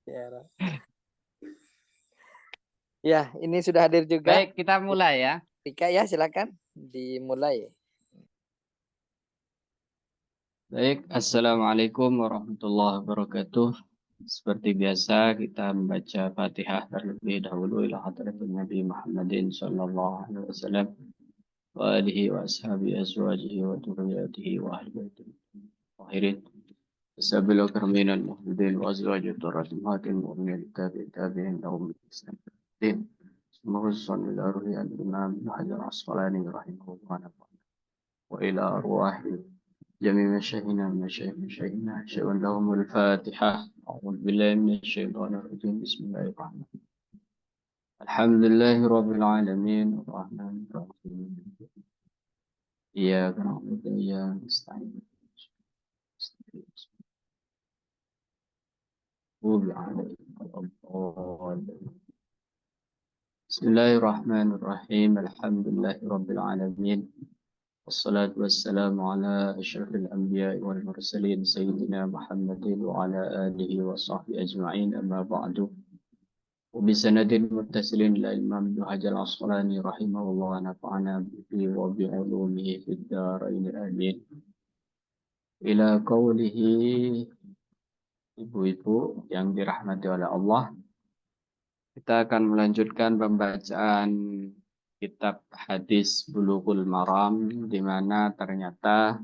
Ya, ya, ini sudah hadir juga. Baik, kita mulai ya. Rika ya, silakan dimulai. Baik, Assalamualaikum warahmatullahi wabarakatuh. Seperti biasa, kita membaca Fatihah terlebih dahulu ila hadratin Nabi Muhammadin sallallahu alaihi wasallam wa alihi wa ashabihi azwajihi wa dzurriyyatihi wa ahli baitihi tahirin. Sabil akramin al-muhdin wa azwajih turrahmatin mu'minin tabi'in lahum bi ihsan. Semoga sallallahu alaihi al-imam Hajar Asqalani rahimahullah wa ila arwahi جميع مشايخنا مشايخنا شيء لهم الفاتحة. أعوذ بالله من الشيطان الرجيم. بسم الله الرحمن الرحيم. الحمد لله رب العالمين الرحمن الرحيم إياك نعبد وإياك نستعين بسم الله الرحمن الرحيم. الحمد لله رب العالمين والصلاة والسلام على أشرف الأنبياء والمرسلين سيدنا محمد وعلى آله وصحبه أجمعين. أما بعد، وبسند متصل إلى الإمام ابن حجر العسقلاني رحمه الله ونفعنا به وبعلومه في الدارين آمين. إلى قوله, ibu-ibu yang dirahmati oleh Allah, kita akan melanjutkan pembacaan kitab hadis Bulughul Maram, di mana ternyata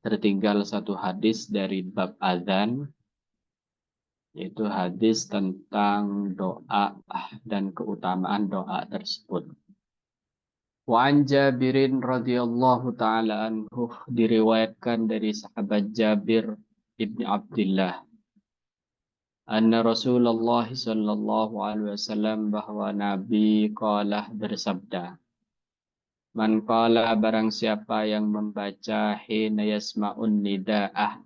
tertinggal satu hadis dari bab azan, yaitu hadis tentang doa dan keutamaan doa tersebut. Wa an Jabirin radhiyallahu ta'ala anhu, diriwayatkan dari sahabat Jabir ibni Abdullah, anna Rasulullah sallallahu alaihi wasallam, bahwa Nabi qalah bersabda, man qala, barang siapa yang membaca hina yasma'un nida'ah,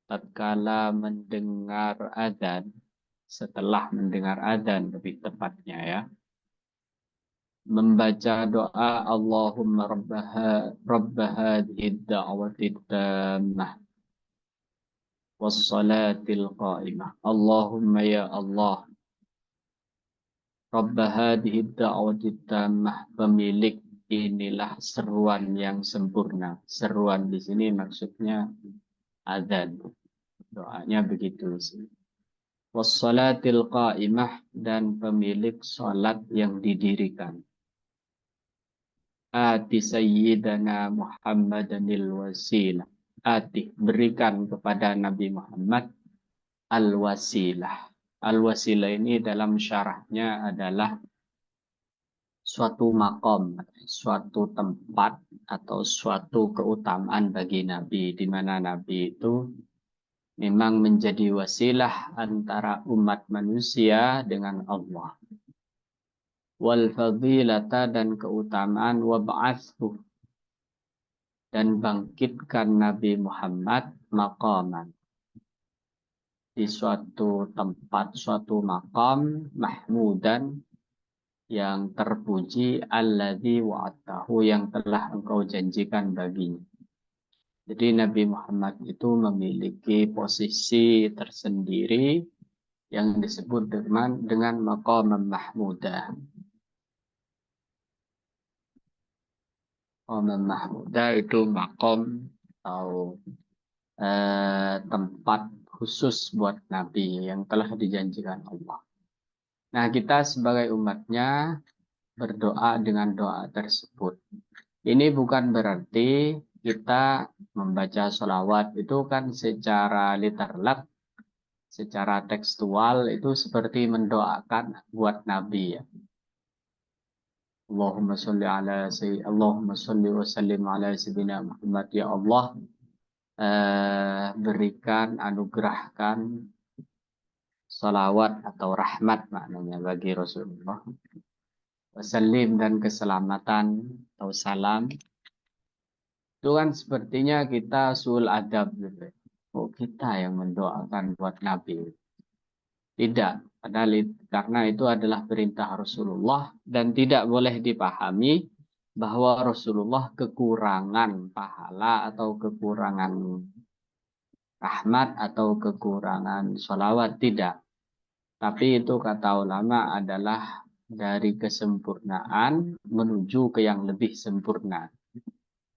tatkala mendengar adzan, setelah mendengar adzan lebih tepatnya ya, membaca doa Allahumma rabba hadhihi da'wati tammah wassalatil qa'imah. Allahumma ya Allah, rabba hadhihi da'wati tammah, pemilik inilah seruan yang sempurna. Seruan di sini maksudnya adzan. Doanya begitu sih. Wassalatil qa'imah, dan pemilik salat yang didirikan. Ati sayyidana Muhammadanil wasilah. Ati, berikan kepada Nabi Muhammad al-wasilah. Al-wasilah ini dalam syarahnya adalah suatu makom, suatu tempat atau suatu keutamaan bagi Nabi, di mana Nabi itu memang menjadi wasilah antara umat manusia dengan Allah. Wal fadilata, dan keutamaan, wab'athu, dan bangkitkan Nabi Muhammad maqaman, di suatu tempat, suatu maqam, mahmudan, yang terpuji, alladzi wa'atahu, yang telah engkau janjikan baginya. Jadi Nabi Muhammad itu memiliki posisi tersendiri yang disebut dengan maqam mahmudah. Maqam mahmudah itu maqam atau tempat khusus buat Nabi yang telah dijanjikan Allah. Nah, kita sebagai umatnya berdoa dengan doa tersebut. Ini bukan berarti kita membaca sholawat itu kan secara literal, secara tekstual itu seperti mendoakan buat Nabi ya. Allahumma sholli wa sallim ala sayyidina Muhammad, ya Allah, berikan, anugerahkan salawat atau rahmat maknanya bagi Rasulullah, wasallim, dan keselamatan atau salam. Itu kan sepertinya kita sul adab gitu. Oh, kita yang mendoakan buat Nabi. Tidak, padahal karena itu adalah perintah Rasulullah dan tidak boleh dipahami bahwa Rasulullah kekurangan pahala atau kekurangan rahmat atau kekurangan sholawat, tidak. Tapi itu kata ulama adalah dari kesempurnaan menuju ke yang lebih sempurna.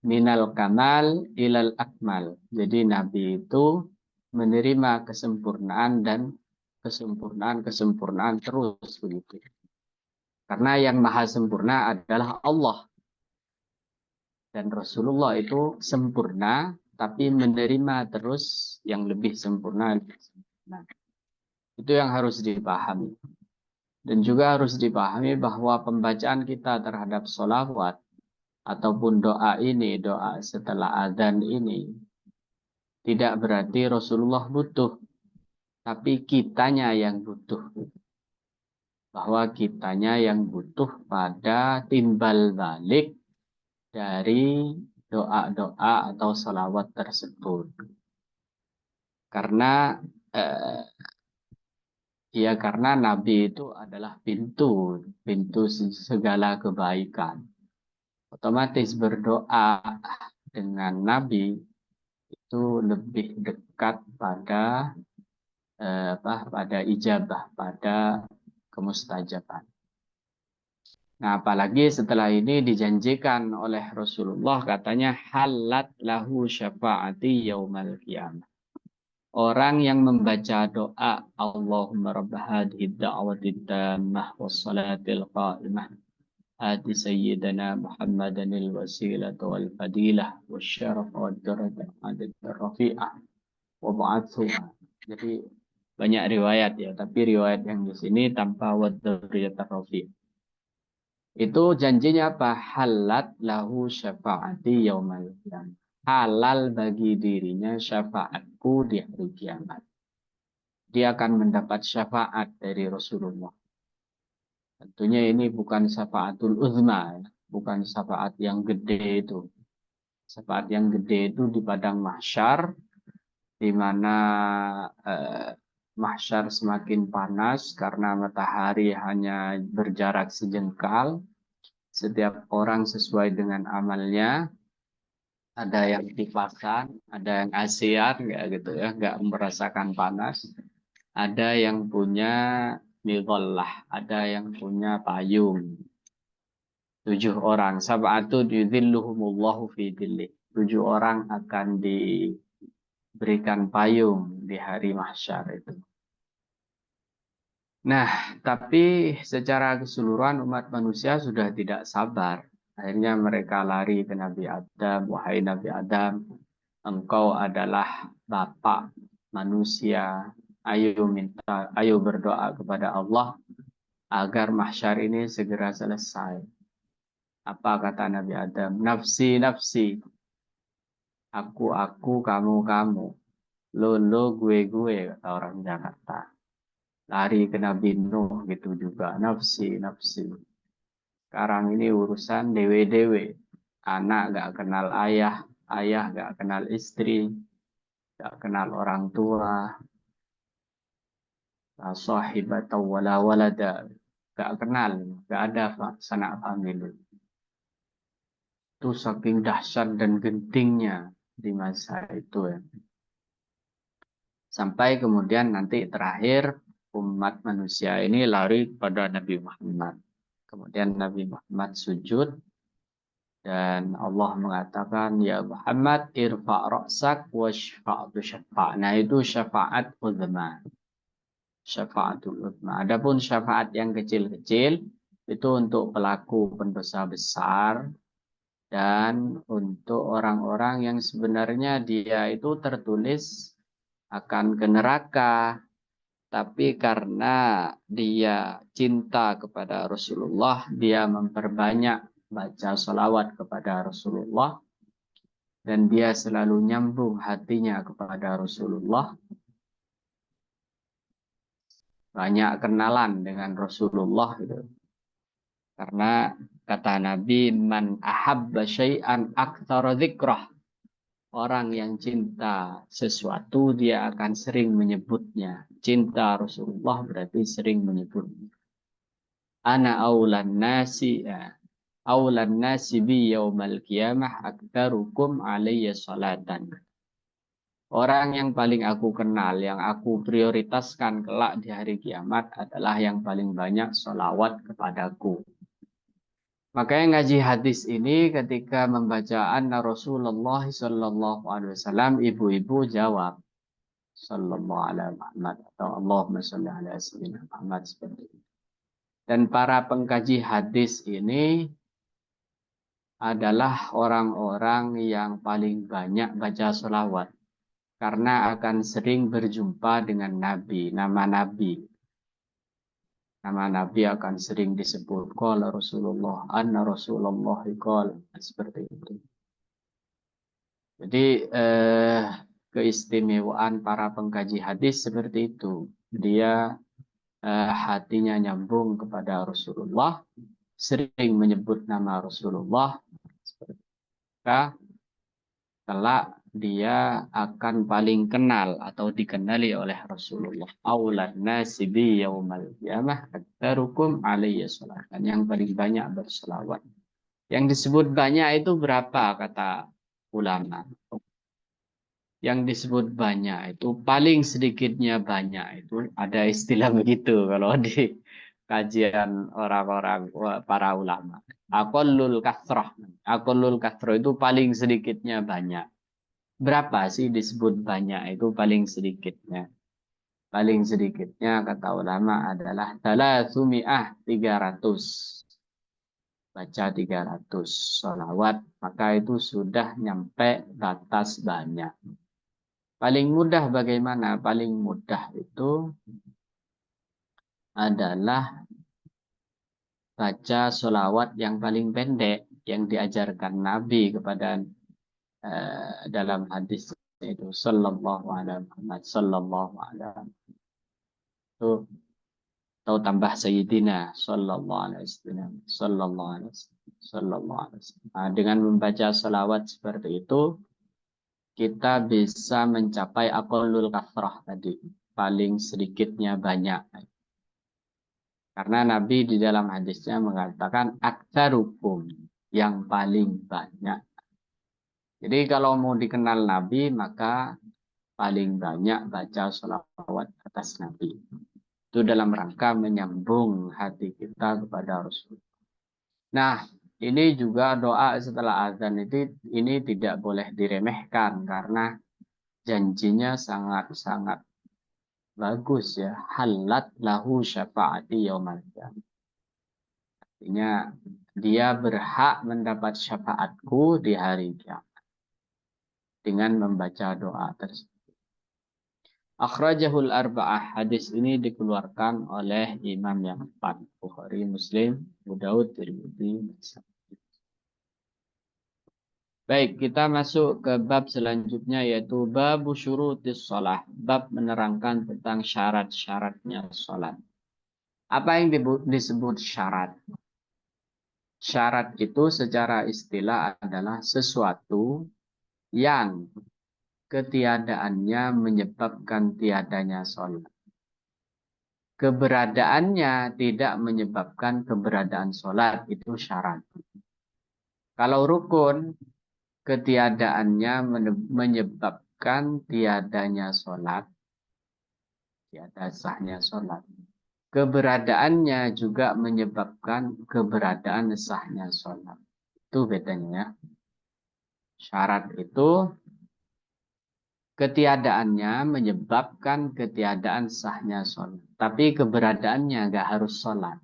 Minal kamal ilal akmal. Jadi Nabi itu menerima kesempurnaan dan kesempurnaan terus begitu. Karena yang maha sempurna adalah Allah. Dan Rasulullah itu sempurna, tapi menerima terus yang lebih sempurna. Itu yang harus dipahami. Dan juga harus dipahami bahwa pembacaan kita terhadap sholawat ataupun doa ini, doa setelah adzan ini, tidak berarti Rasulullah butuh, tapi kitanya yang butuh. Bahwa kitanya yang butuh pada timbal balik dari doa-doa atau sholawat tersebut. Karena karena Nabi itu adalah pintu segala kebaikan. Otomatis berdoa dengan Nabi itu lebih dekat pada pada ijabah, pada kemustajaban. Nah, apalagi setelah ini dijanjikan oleh Rasulullah, katanya halat lahu syafaati yaumal qiyamah. Orang yang membaca doa Allahumma rabb hadhihi da'wati tammah wassalatil qa'imah ati sayyidina Muhammadanil wasilata wal fadilah wasyaraf wad darajat rafi'ah wa ba'athu. Jadi banyak riwayat ya, tapi riwayat yang di sini tanpa wad darajat rafi'ah. Itu janjinya apa? Halat lahu syafaati yaumal qiyamah. Halal bagi dirinya syafaatku di hari kiamat. Dia akan mendapat syafaat dari Rasulullah. Tentunya ini bukan syafaatul uzma, bukan syafaat yang gede itu. Syafaat yang gede itu di padang mahsyar, di mana mahsyar semakin panas karena matahari hanya berjarak sejengkal. Setiap orang sesuai dengan amalnya. Ada yang kipasan, ada yang ASEAN, nggak gitu ya, nggak merasakan panas. Ada yang punya midhallah, ada yang punya payung. 7 orang, sab'atu yudhilluhumullahu fi dhillih. 7 orang akan diberikan payung di hari mahsyar itu. Nah, tapi secara keseluruhan umat manusia sudah tidak sabar. Akhirnya mereka lari ke Nabi Adam. Wahai Nabi Adam, engkau adalah Bapak manusia. Ayo berdoa kepada Allah agar mahsyar ini segera selesai. Apa kata Nabi Adam? Nafsi, nafsi. Aku, kamu. Lo, gue, kata orang Jakarta. Lari ke Nabi Nuh gitu juga. Nafsi, nafsi. Sekarang ini urusan dewe-dewe. Anak gak kenal ayah, ayah gak kenal istri, gak kenal orang tua. Sahibatan wala walada. Gak kenal, gak ada sanak famili. Itu saking dahsyat dan gentingnya di masa itu ya. Sampai kemudian nanti terakhir umat manusia ini lari pada Nabi Muhammad. Kemudian Nabi Muhammad sujud dan Allah mengatakan, ya Muhammad irfa' ra'sak wa syafa'atu syafa'. Nah itu syafaat uzma. Syafa'atul uzma. Adapun syafaat yang kecil-kecil itu untuk pelaku pendosa besar dan untuk orang-orang yang sebenarnya dia itu tertulis akan ke neraka. Tapi karena dia cinta kepada Rasulullah, dia memperbanyak baca sholawat kepada Rasulullah, dan dia selalu nyambung hatinya kepada Rasulullah. Banyak kenalan dengan Rasulullah. Gitu. Karena kata Nabi, man ahabba syai'an aktsara dzikrah. Orang yang cinta sesuatu, dia akan sering menyebutnya. Cinta Rasulullah berarti sering menyebutnya. Ana aulan nasi bi yaumal qiyamah aktsarukum alayya salatan. Orang yang paling aku kenal, yang aku prioritaskan kelak di hari kiamat adalah yang paling banyak sholawat kepadaku. Makanya ngaji hadis ini ketika membaca anna Rasulullah sallallahu alaihi wasallam, ibu-ibu jawab sallallahu alaihi Muhammad atau Allahumma sholli ala sayyidina Muhammad seperti itu. Dan para pengkaji hadis ini adalah orang-orang yang paling banyak baca sholawat. Karena akan sering berjumpa dengan Nabi, nama Nabi. Nama Nabi akan sering disebut. Qala Rasulullah, anna Rasulullah qala. Seperti itu. Jadi keistimewaan para pengkaji hadis seperti itu. Dia hatinya nyambung kepada Rasulullah. Sering menyebut nama Rasulullah. Seperti itu. Kelak dia akan paling kenal atau dikenali oleh Rasulullah. Aulan nasi bi yaumal qiyamah aktsarukum alayya sholatan. Yang paling banyak berselawat. Yang disebut banyak itu berapa kata ulama? Yang disebut banyak itu paling sedikitnya banyak itu ada istilah begitu kalau di kajian orang-orang para ulama. Aqallul kathrah. Aqallul kathrah itu paling sedikitnya banyak. Berapa sih disebut banyak itu paling sedikitnya? Paling sedikitnya kata ulama adalah 300. Baca 300 sholawat, maka itu sudah nyampe batas banyak. Paling mudah bagaimana? Paling mudah itu adalah baca sholawat yang paling pendek yang diajarkan Nabi kepada dalam hadis itu sallallahu alaihi Muhammad sallallahu alaihi itu atau tambah sayyidina sallallahu alaihi wasallam sallallahu alaihi wasallam sallallahu alaihi wasallam. Nah, dengan membaca sholawat seperti itu kita bisa mencapai aqallul kathrah tadi, paling sedikitnya banyak. Karena Nabi di dalam hadisnya mengatakan aktsarukum, yang paling banyak. Jadi kalau mau dikenal Nabi maka paling banyak baca sholawat atas Nabi. Itu dalam rangka menyambung hati kita kepada Rasul. Nah, ini juga doa setelah azan ini tidak boleh diremehkan karena janjinya sangat-sangat bagus ya. Halat lahu syafaati yaumal qiyamah. Artinya dia berhak mendapat syafaatku di hari kiamat dengan membaca doa tersebut. Akhrajahul arba'ah. Hadis ini dikeluarkan oleh imam yang empat. Bukhari, Muslim, Abu Daud, Tirmidzi. Baik, kita masuk ke bab selanjutnya yaitu bab syurutis shalah. Bab menerangkan tentang syarat-syaratnya salat. Apa yang disebut syarat? Syarat itu secara istilah adalah sesuatu yang ketiadaannya menyebabkan tiadanya sholat. Keberadaannya tidak menyebabkan keberadaan sholat, itu syarat. Kalau rukun, ketiadaannya menyebabkan tiadanya sholat, tiada sahnya sholat. Keberadaannya juga menyebabkan keberadaan sahnya sholat. Itu bedanya. Syarat itu ketiadaannya menyebabkan ketiadaan sahnya sholat. Tapi keberadaannya nggak harus sholat.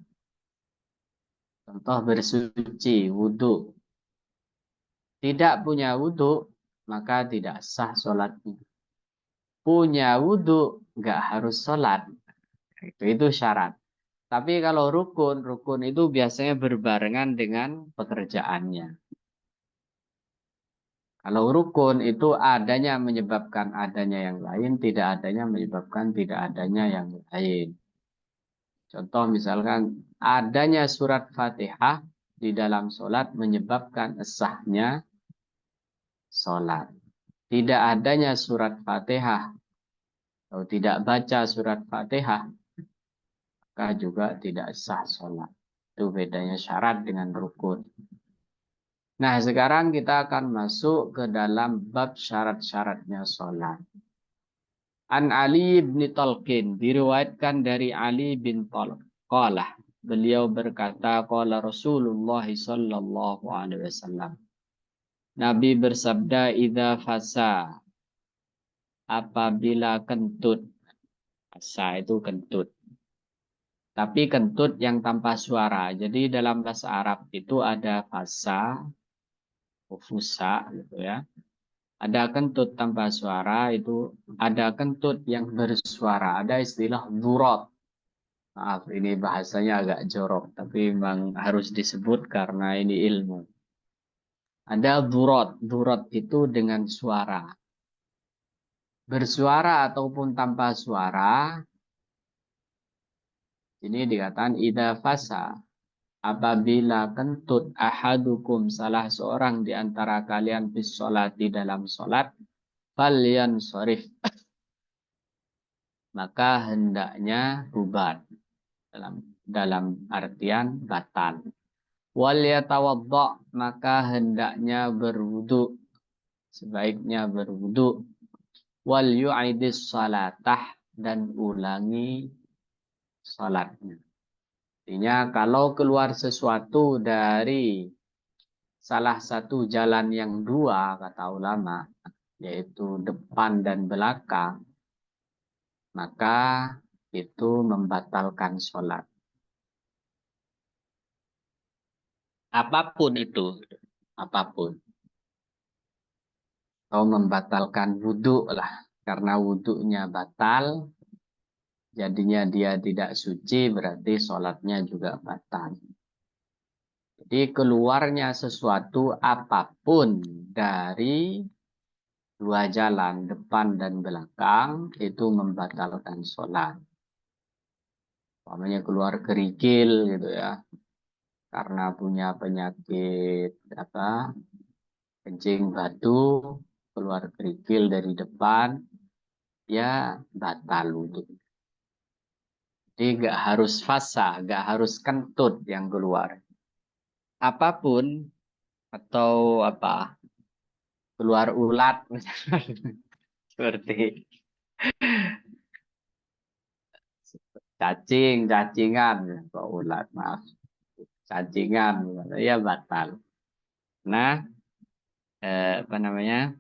Contoh bersuci, wudhu. Tidak punya wudhu, maka tidak sah sholatnya. Punya wudhu, nggak harus sholat. Itu syarat. Tapi kalau rukun itu biasanya berbarengan dengan pekerjaannya. Kalau rukun itu adanya menyebabkan adanya yang lain, tidak adanya menyebabkan tidak adanya yang lain. Contoh misalkan adanya surat Fatihah di dalam sholat menyebabkan sahnya sholat. Tidak adanya surat Fatihah atau tidak baca surat Fatihah, maka juga tidak sah sholat. Itu bedanya syarat dengan rukun. Nah, sekarang kita akan masuk ke dalam bab syarat-syaratnya sholat. An Ali bin Talqin, diriwayatkan dari Ali bin Talq. Qala, beliau berkata, qala Rasulullah sallallahu alaihi wasallam. Nabi bersabda, idza fasa, apabila kentut. Fasa itu kentut. Tapi kentut yang tanpa suara. Jadi dalam bahasa Arab itu ada fasa, fusa gitu ya. Ada kentut tanpa suara, itu ada kentut yang bersuara. Ada istilah dzurab. Maaf, ini bahasanya agak jorok, tapi memang harus disebut karena ini ilmu. Ada dzurab. Dzurab itu dengan suara. Bersuara ataupun tanpa suara, ini dikatakan idza fasa. Apabila kentut ahadukum salah seorang di antara kalian bis sholat di dalam sholat, falyan sorif, maka hendaknya bubar dalam artian batal. Wal yatawadda, maka hendaknya berwudu, sebaiknya berwudu. Wal yu'idis salatah, dan ulangi salatnya. Artinya kalau keluar sesuatu dari salah satu jalan yang dua, kata ulama, yaitu depan dan belakang, maka itu membatalkan sholat. Apapun itu, apapun. Atau membatalkan wudhu lah, karena wudhunya batal, jadinya dia tidak suci, berarti sholatnya juga batal. Jadi keluarnya sesuatu apapun dari dua jalan, depan dan belakang, itu membatalkan sholat. Umpamanya keluar kerikil gitu ya, karena punya penyakit kencing batu, keluar kerikil dari depan, ya batal wudhu. Jadi nggak harus fasa, nggak harus kentut yang keluar. Apapun, atau keluar ulat seperti cacingan, kok ulat, maaf, cacingan, ya batal. Nah, apa namanya?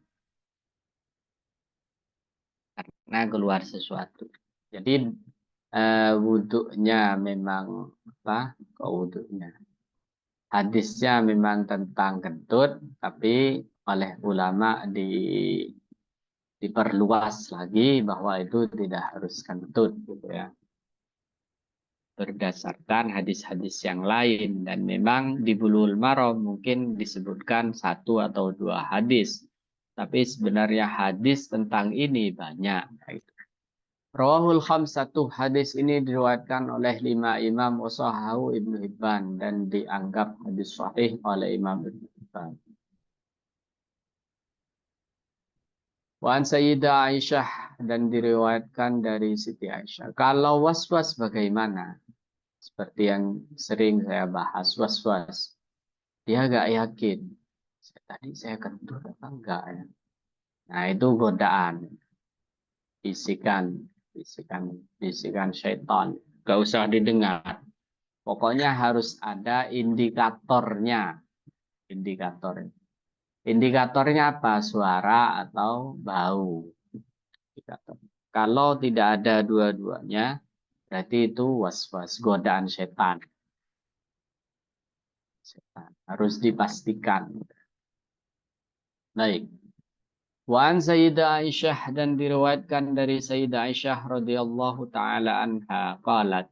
Karena keluar sesuatu. Jadi wudhunya memang kok wudhunya? Hadisnya memang tentang kentut, tapi oleh ulama diperluas lagi bahwa itu tidak harus kentut gitu ya. Berdasarkan hadis-hadis yang lain, dan memang di Bulughul Maram mungkin disebutkan satu atau dua hadis, tapi sebenarnya hadis tentang ini banyak. Rawahul khamsatu, hadis ini diriwayatkan oleh 5 imam, wasahahu Ibnu Hibban, dan dianggap hadis sahih oleh Imam Ibnu Hibban. Wan Sayyidah Aisyah, dan diriwayatkan dari Siti Aisyah. Kalau waswas bagaimana? Seperti yang sering saya bahas, was-was. Dia gak yakin. Tadi saya kentut apa enggak ya? Nah, itu godaan. Bisikan syaitan. Gak usah didengar. Pokoknya harus ada indikatornya. Indikatornya apa? Suara atau bau. Indikator. Kalau tidak ada dua-duanya, berarti itu was-was, godaan setan. Harus dipastikan. Baik. Wan Sayyidah Aisyah, dan diriwayatkan dari Sayyidah Aisyah radhiyallahu taala anha qalat.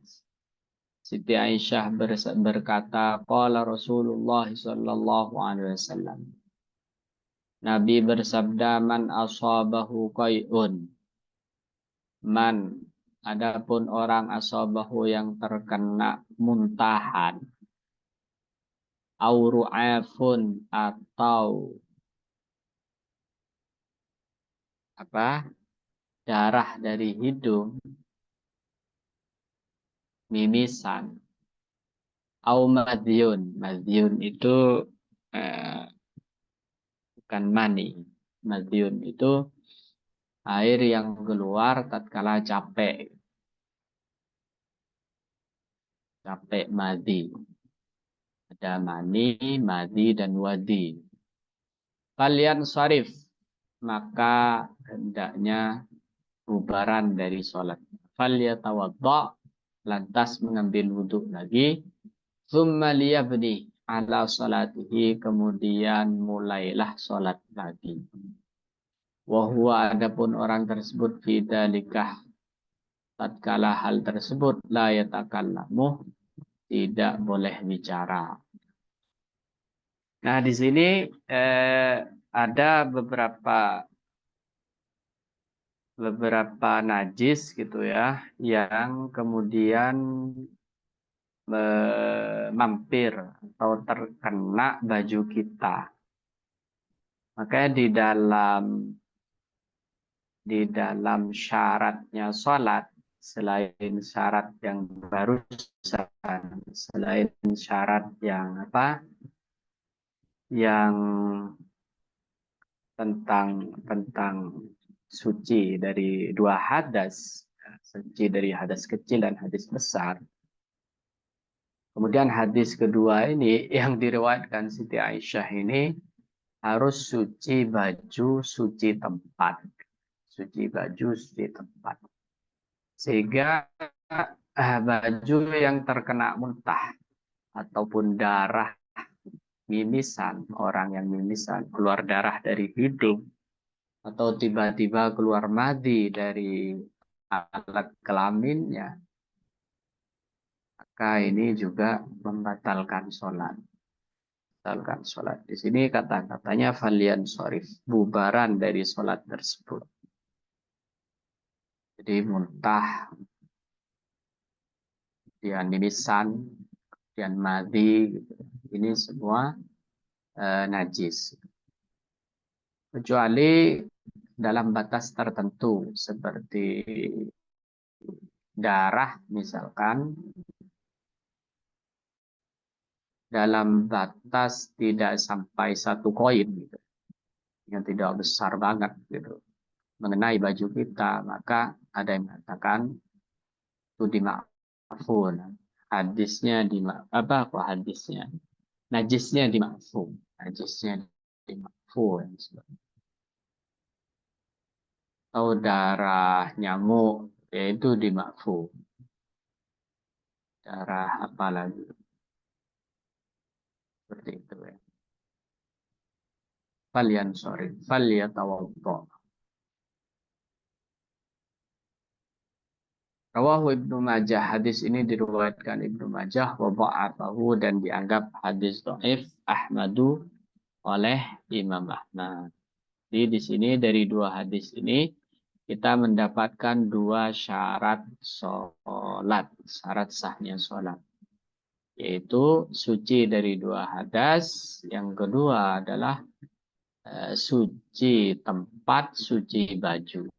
Siti Aisyah berkata, qala Rasulullah sallallahu alaihi wasallam. Nabi bersabda, man asabahu qai'un. Man, adapun orang asabahu yang terkena muntahan, auru'afun, atau darah dari hidung, mimisan, au madhyun. Madhyun itu bukan mani. Madiyun itu air yang keluar tatkala capek. Capek madi. Ada mani, madi, dan wadi. Kalian syarif. Maka hendaknya bubaran dari sholat. Falyatawadda, lantas mengambil wudhu lagi. Thumma liyabni ala salatihi, kemudian mulailah sholat lagi. Wahwa, adapun orang tersebut fidalikah, tatkala hal tersebut la yatakallamu, tidak boleh bicara. Nah, di sini ada beberapa najis gitu ya, yang kemudian mampir atau terkena baju kita. Makanya di dalam syaratnya sholat, selain syarat yang barusan, selain syarat yang yang tentang suci dari dua hadas, suci dari hadas kecil dan hadas besar. Kemudian hadis kedua ini yang diriwayatkan Siti Aisyah ini harus suci baju, suci tempat. Suci baju, suci tempat. Sehingga baju yang terkena muntah ataupun darah mimisan, orang yang mimisan, keluar darah dari hidung, atau tiba-tiba keluar madi dari alat kelaminnya, maka ini juga membatalkan sholat. Membatalkan sholat. Di sini kata-katanya falian sorif, bubaran dari sholat tersebut. Jadi muntah, kemudian mimisan, kemudian madi, gitu. Ini semua najis. Kecuali dalam batas tertentu seperti darah misalkan, dalam batas tidak sampai 1 koin gitu, yang tidak besar banget gitu, mengenai baju kita, maka ada yang mengatakan itu dimakfun. Hadisnya hadisnya? Najisnya dimakfun. Najisnya dimakfun. Atau darah nyamuk, yaitu dimakfun. Darah apa lagi? Seperti itu ya. Falyatawadda. Rawahu Ibnu Majah. Hadis ini diriwayatkan Ibnu Majah wa dha'afahu, dan dianggap hadis dhaif Ahmadu oleh Imam Ahmad. Jadi di sini dari dua hadis ini kita mendapatkan dua syarat sholat, syarat sahnya sholat, yaitu suci dari dua hadas. Yang kedua adalah suci tempat, suci baju.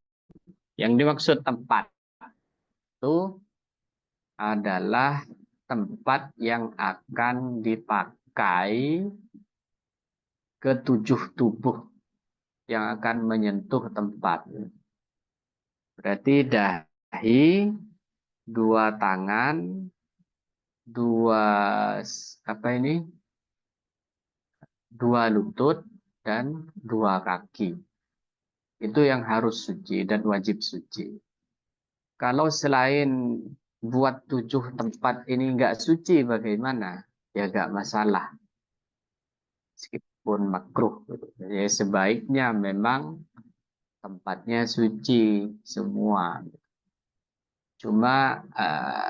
Yang dimaksud tempat itu adalah tempat yang akan dipakai ketujuh tubuh yang akan menyentuh tempat. Berarti dahi, dua tangan, dua lutut, dan dua kaki. Itu yang harus suci dan wajib suci. Kalau selain buat 7 tempat ini nggak suci, bagaimana? Ya nggak masalah. Meskipun makruh. Ya, sebaiknya memang tempatnya suci semua. Cuma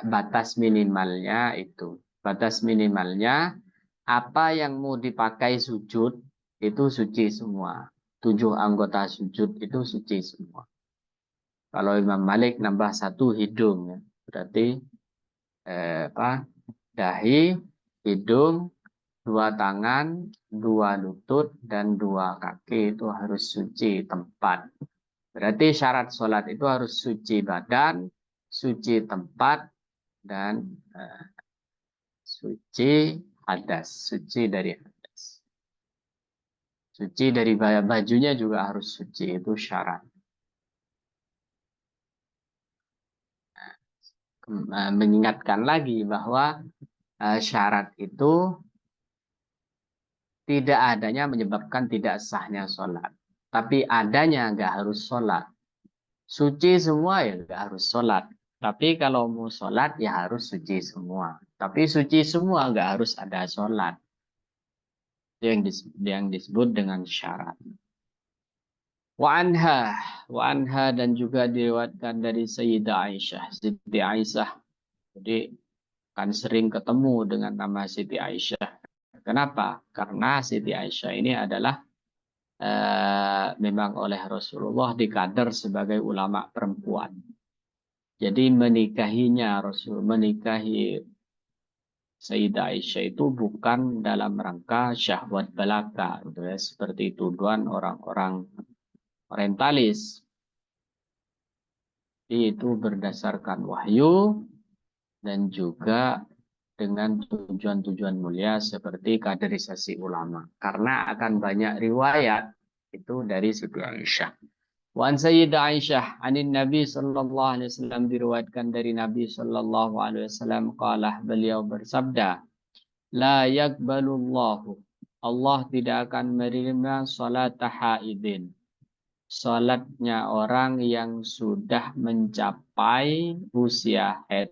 batas minimalnya itu. Batas minimalnya apa yang mau dipakai sujud itu suci semua. 7 anggota sujud itu suci semua. Kalau Imam Malik nambah 1 hidung, ya. Berarti dahi, hidung, 2 tangan, 2 lutut, dan 2 kaki itu harus suci tempat. Berarti syarat sholat itu harus suci badan, suci tempat, dan suci hadas, suci dari hadas. Suci dari bajunya juga harus suci, itu syarat. Mengingatkan lagi bahwa syarat itu tidak adanya menyebabkan tidak sahnya sholat. Tapi adanya nggak harus sholat. Suci semua ya nggak harus sholat. Tapi kalau mau sholat ya harus suci semua. Tapi suci semua nggak harus ada sholat. Itu yang disebut dengan syarat. Wa anha dan juga diriwayatkan dari Sayyidah Aisyah. Siti Aisyah. Jadi kan sering ketemu dengan nama Siti Aisyah. Kenapa? Karena Siti Aisyah ini adalah memang oleh Rasulullah dikader sebagai ulama perempuan. Jadi menikahi Sayyidah Aisyah itu bukan dalam rangka syahwat belaka, gitu ya, seperti tuduhan orang-orang orientalis. Itu berdasarkan wahyu dan juga dengan tujuan-tujuan mulia seperti kaderisasi ulama. Karena akan banyak riwayat itu dari Siti Aisyah. Wan Sayyidah Aisyah anin Nabi sallallahu alaihi wasallam, diriwayatkan dari Nabi sallallahu alaihi wasallam qalah, beliau bersabda, la yakbalullahu, Allah tidak akan menerima salat haidin, salatnya orang yang sudah mencapai usia haid,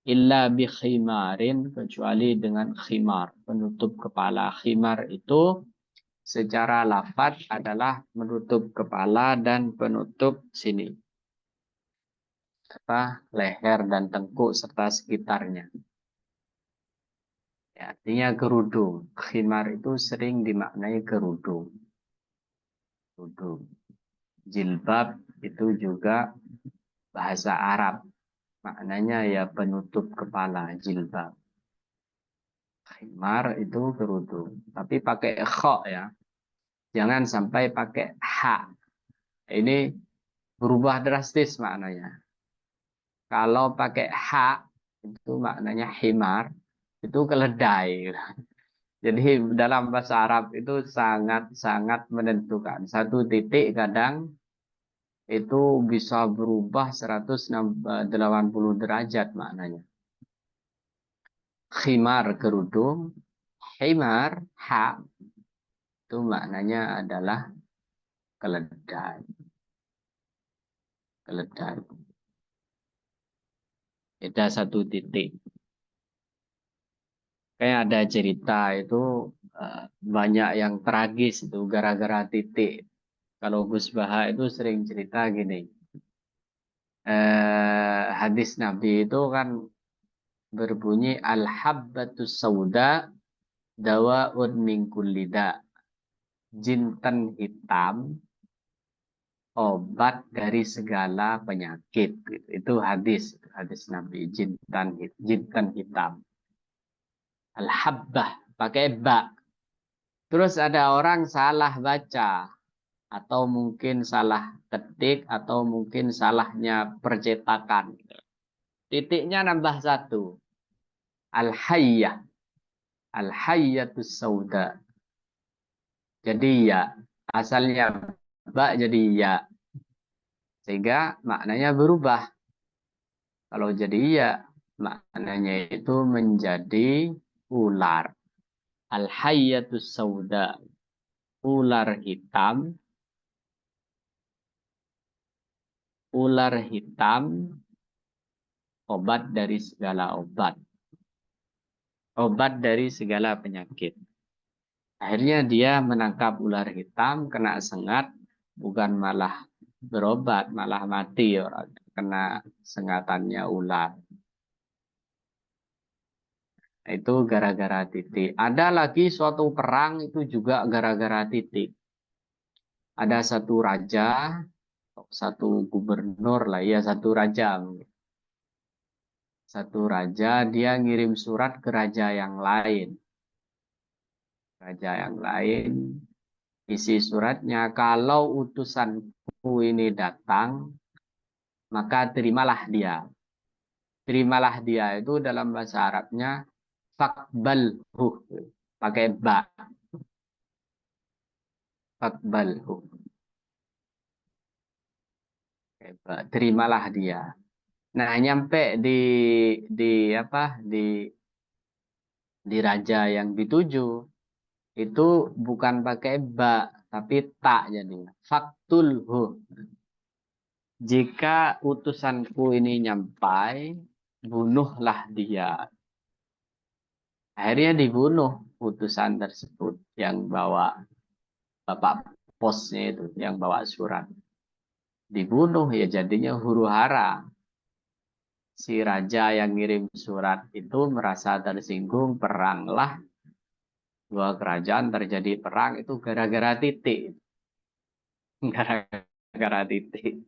illa bi khimarin, kecuali dengan khimar, penutup kepala. Khimar itu secara lafaz adalah menutup kepala dan penutup sini, leher dan tengkuk serta sekitarnya. Ya, artinya kerudung. Khimar itu sering dimaknai kerudung. Kerudung. Jilbab itu juga bahasa Arab. Maknanya ya penutup kepala, jilbab. Khimar itu kerudung. Tapi pakai kho ya. Jangan sampai pakai ha. Ini berubah drastis maknanya. Kalau pakai ha, itu maknanya himar, itu keledai. Jadi dalam bahasa Arab itu sangat-sangat menentukan. Satu titik kadang itu bisa berubah 180 derajat maknanya. Khimar kerudung, himar ha, itu maknanya adalah keledai. Keledai. Beda satu titik. Kayak ada cerita itu banyak yang tragis itu gara-gara titik. Kalau Gus Baha itu sering cerita gini. Hadis Nabi itu kan berbunyi al-habbatus sauda dawaun min kulli da. Jinten hitam obat dari segala penyakit. Itu hadis Nabi, jinten hitam. Al-habbah pakai ba. Terus ada orang salah baca atau mungkin salah ketik atau mungkin salahnya percetakan. Titiknya nambah satu. Al-hayyah. Al-hayyatus sauda. Jadi ya. Asalnya ba jadi ya. Sehingga maknanya berubah. Kalau jadi ya, maknanya itu menjadi ular. Al-hayyatus sauda. Ular hitam. Ular hitam. Obat dari segala obat. Obat dari segala penyakit. Akhirnya dia menangkap ular hitam, kena sengat, bukan malah berobat, malah mati orang kena sengatannya ular. Itu gara-gara titik. Ada lagi suatu perang itu juga gara-gara titik. Ada satu raja, satu gubernur lah, ya satu raja. Satu raja dia ngirim surat ke raja yang lain. Raja yang lain, isi suratnya, kalau utusanku ini datang, maka terimalah dia. Terimalah dia itu dalam bahasa Arabnya fakbalhu, pakai ba. Faqbalhu. Terimalah dia. Nah, nyampe di apa? Di raja yang dituju itu bukan pakai ba tapi tak jadinya. Faktulhu. Jika utusanku ini nyampai, bunuhlah dia. Akhirnya dibunuh utusan tersebut yang bawa bapak posnya itu, yang bawa surat. Dibunuh ya jadinya huru hara. Si raja yang ngirim surat itu merasa tersinggung, peranglah. Dua kerajaan terjadi perang itu gara-gara titik. Gara-gara titik.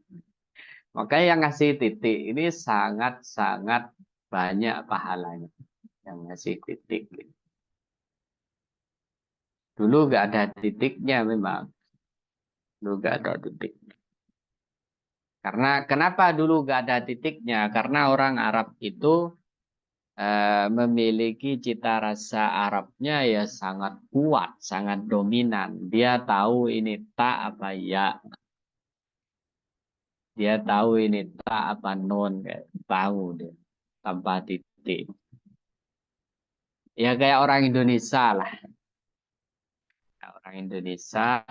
Makanya yang ngasih titik ini sangat-sangat banyak pahalanya. Yang ngasih titik. Dulu nggak ada titiknya memang. Dulu nggak ada titik. Karena kenapa dulu nggak ada titiknya? Karena orang Arab itu memiliki cita rasa Arabnya ya sangat kuat, sangat dominan. Dia tahu ini tak apa ya. Dia tahu ini tak apa non, kayak tahu dia tanpa titik. Ya kayak orang Indonesia lah. Orang Indonesia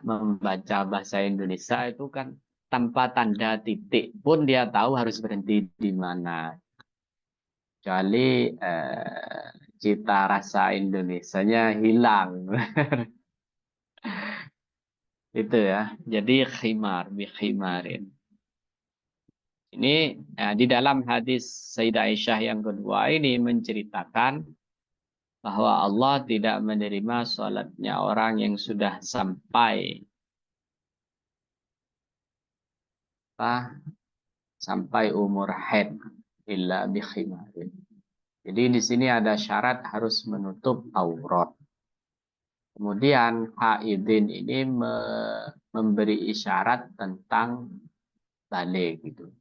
membaca bahasa Indonesia itu kan tanpa tanda titik pun dia tahu harus berhenti di mana. Kecuali cita rasa Indonesianya hilang. Itu ya. Jadi khimar, bikhimarin. Ini di dalam hadis Sayyidah Aisyah yang kedua ini menceritakan bahwa Allah tidak menerima sholatnya orang yang sudah sampai umur haid illa bikhimarin. Jadi di sini ada syarat harus menutup aurat. Kemudian haidin ini memberi isyarat tentang balik gitu.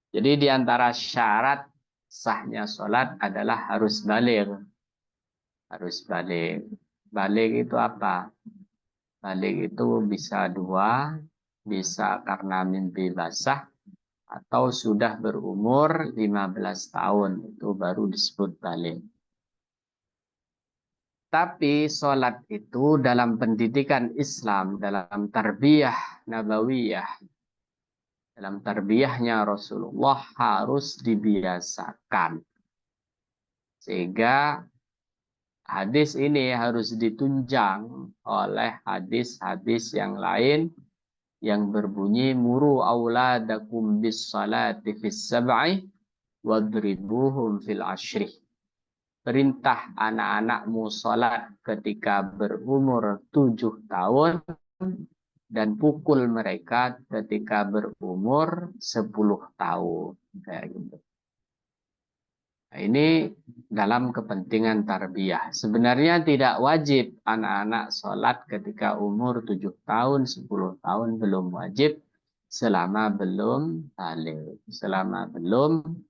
Jadi di antara syarat sahnya sholat adalah harus balik. Harus balik. Balik itu apa? Balik itu bisa dua, bisa karena mimpi basah, atau sudah berumur 15 tahun. Itu baru disebut balik. Tapi sholat itu dalam pendidikan Islam, dalam tarbiyah nabawiyah, dalam tarbiyahnya Rasulullah harus dibiasakan. Sehingga hadis ini harus ditunjang oleh hadis-hadis yang lain yang berbunyi muru auladakum bis salati fis sab'i wadribuhum fil ashri. Perintah anak-anakmu salat ketika berumur 7 tahun dan pukul mereka ketika berumur 10 tahun. Kayak gitu. Nah, ini dalam kepentingan tarbiyah. Sebenarnya tidak wajib anak-anak sholat ketika umur 7 tahun, 10 tahun belum wajib selama belum balik, selama belum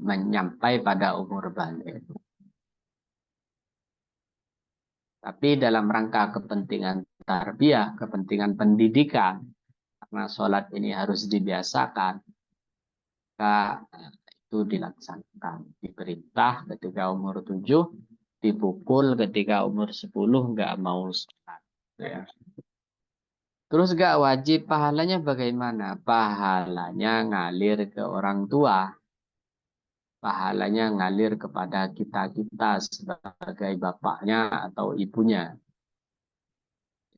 menyampai pada umur balik. Tapi dalam rangka kepentingan tarbiyah, kepentingan pendidikan, karena sholat ini harus dibiasakan, maka itu dilaksanakan. Diperintah ketika umur 7, dipukul ketika umur 10 nggak mau sholat. Ya. Terus nggak wajib, pahalanya bagaimana? Pahalanya ngalir ke orang tua. Pahalanya ngalir kepada kita-kita sebagai bapaknya atau ibunya.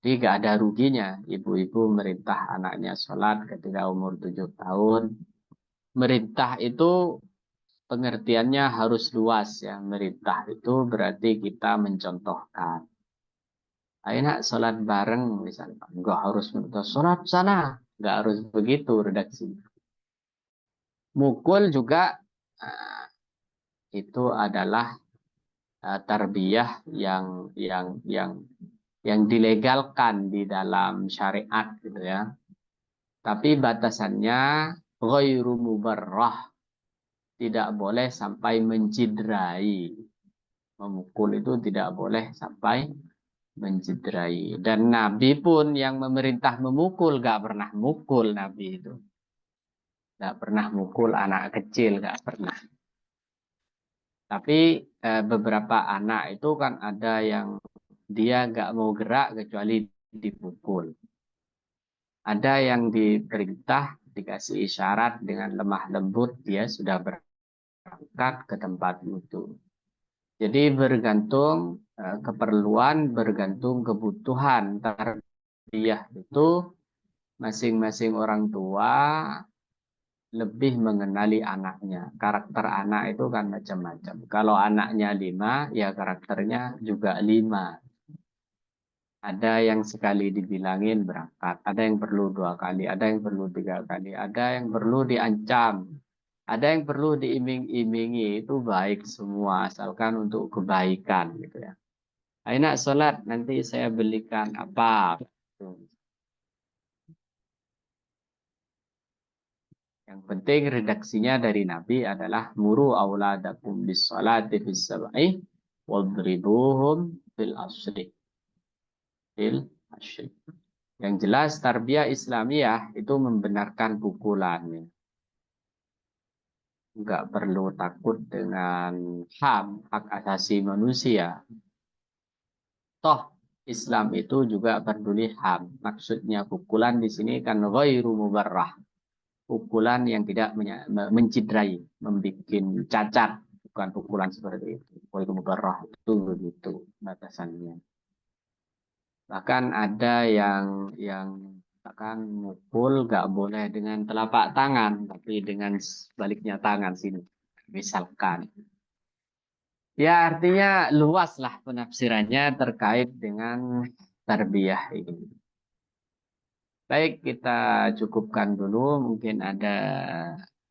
Jadi nggak ada ruginya. Ibu-ibu merintah anaknya sholat ketika umur 7 tahun. Merintah itu pengertiannya harus luas ya. Merintah itu berarti kita mencontohkan. Ayo nak sholat bareng misalnya. Enggak harus sholat sana. Enggak harus begitu redaksi. Mukul juga itu adalah tarbiyah yang dilegalkan di dalam syariat gitu ya. Tapi batasannya ghairu mubarrah. Tidak boleh sampai menciderai. Memukul itu tidak boleh sampai mencederai. Dan Nabi pun yang memerintah memukul, gak pernah mukul Nabi itu. Gak pernah mukul anak kecil, gak pernah. Tapi beberapa anak itu kan ada yang dia gak mau gerak kecuali dipukul. Ada yang diperintah, dikasih isyarat dengan lemah lembut, dia sudah berangkat ke tempat itu. Jadi bergantung keperluan, bergantung kebutuhan. Tarbiyah itu masing-masing orang tua lebih mengenali anaknya. Karakter anak itu kan macam-macam. Kalau anaknya 5, ya karakternya juga 5. Ada yang sekali dibilangin berangkat, ada yang perlu 2 kali, ada yang perlu 3 kali, ada yang perlu diancam, ada yang perlu diiming-imingi. Itu baik semua, asalkan untuk kebaikan gitu ya. Ayo nak sholat, nanti saya belikan apa. Yang penting redaksinya dari Nabi adalah muru auladakum bis sholati bis sab'i wadribuhum fil asri. Fil asri. Yang jelas tarbiyah Islamiyah itu membenarkan pukulannya. Enggak perlu takut dengan HAM, hak asasi manusia. Toh Islam itu juga peduli HAM. Maksudnya pukulan di sini kan ghairu mubarrah. Pukulan yang tidak mencederai, membuat cacat. Bukan pukulan seperti itu. Ghairu mubarrah itu begitu batasannya. Bahkan ada yang bahkan mukul gak boleh dengan telapak tangan, tapi dengan sebaliknya tangan sini. Misalkan. Ya artinya luas lah penafsirannya terkait dengan tarbiyah ini. Baik, kita cukupkan dulu. Mungkin ada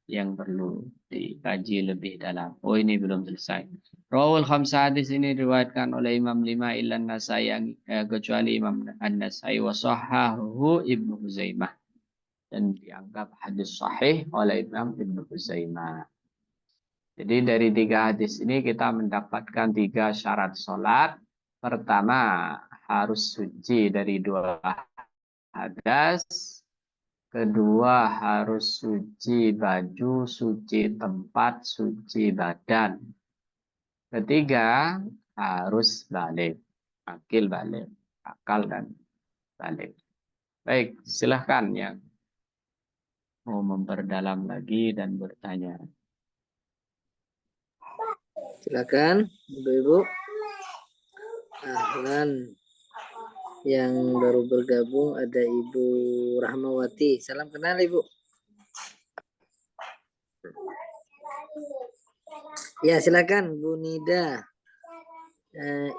yang perlu dikaji lebih dalam. Oh, ini belum selesai. Rawul khamsah, hadis ini diriwayatkan oleh Imam 5 ilan Nasai, yang kecuali Imam An-Nasai wa sahhahu Ibnu Huzaimah, dan dianggap hadis sahih oleh Imam Ibnu Huzaimah. Jadi dari 3 hadis ini kita mendapatkan 3 syarat sholat. Pertama, harus suci dari 2 hadas. Kedua, harus suci baju, suci tempat, suci badan. Ketiga, harus balik. Akil balik. Akal dan balik. Baik, silahkan yang mau memperdalam lagi dan bertanya. Silakan, Ibu-ibu. Ahlan. Yang baru bergabung ada Ibu Rahmawati. Salam kenal, Ibu. Ya, silakan Bu Nida.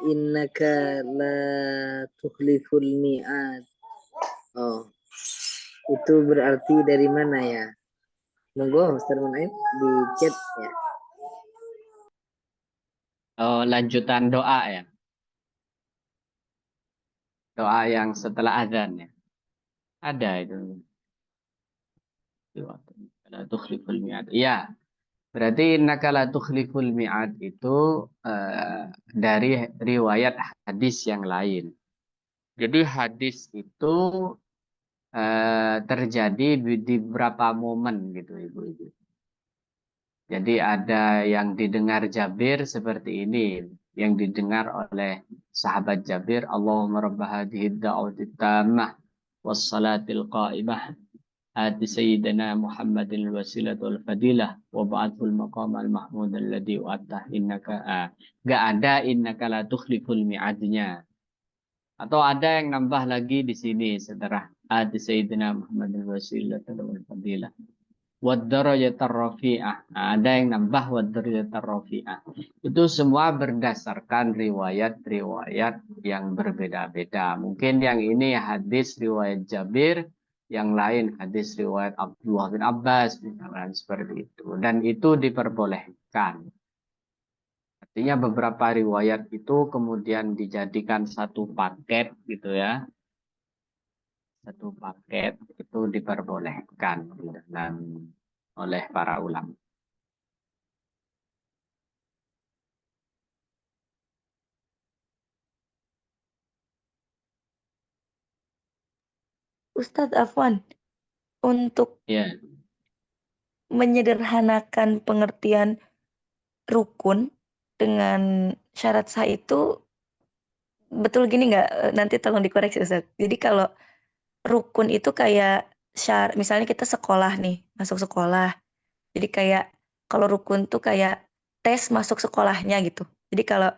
Innaka la tukhliful mi'ad. Oh, itu berarti dari mana ya? Monggo Ustaz Munaim di chat ya. Oh, lanjutan doa ya. Doa yang setelah azan ya. Ada itu. La tukhliful mi'ad. Iya. Berarti innaka la tukhliful mi'ad itu dari riwayat hadis yang lain. Jadi hadis itu terjadi di beberapa momen gitu Ibu-ibu. Jadi ada yang didengar Jabir seperti ini, yang didengar oleh sahabat Jabir, Allahumma rabb hadhihi ad-da'wati tammah was salatil qa'imah ati sayyidina Muhammadin wasilah wal fadilah wa ba'athul maqam al mahmud alladhi wa'atah innaka enggak ada innaka la tukhliful mi'adnya. Atau ada yang nambah lagi di sini setelah ati sayyidina Muhammadin wasilah wal fadilah wadarajatar rafi'ah. Ada yang nambah wadarajatar rafi'ah. Itu semua berdasarkan riwayat-riwayat yang berbeda-beda. Mungkin yang ini hadis riwayat Jabir, yang lain hadis riwayat Abdullah bin Abbas, misalkan seperti itu. Dan itu diperbolehkan. Artinya beberapa riwayat itu kemudian dijadikan satu paket gitu ya. Satu paket itu diperbolehkan dalam oleh para ulama. Ustadz Afwan, untuk Ya, menyederhanakan pengertian rukun dengan syarat sah itu betul gini nggak? Nanti tolong dikoreksi Ustadz. Jadi kalau rukun itu kayak misalnya kita sekolah nih, masuk sekolah. Jadi kayak kalau rukun tuh kayak tes masuk sekolahnya gitu. Jadi kalau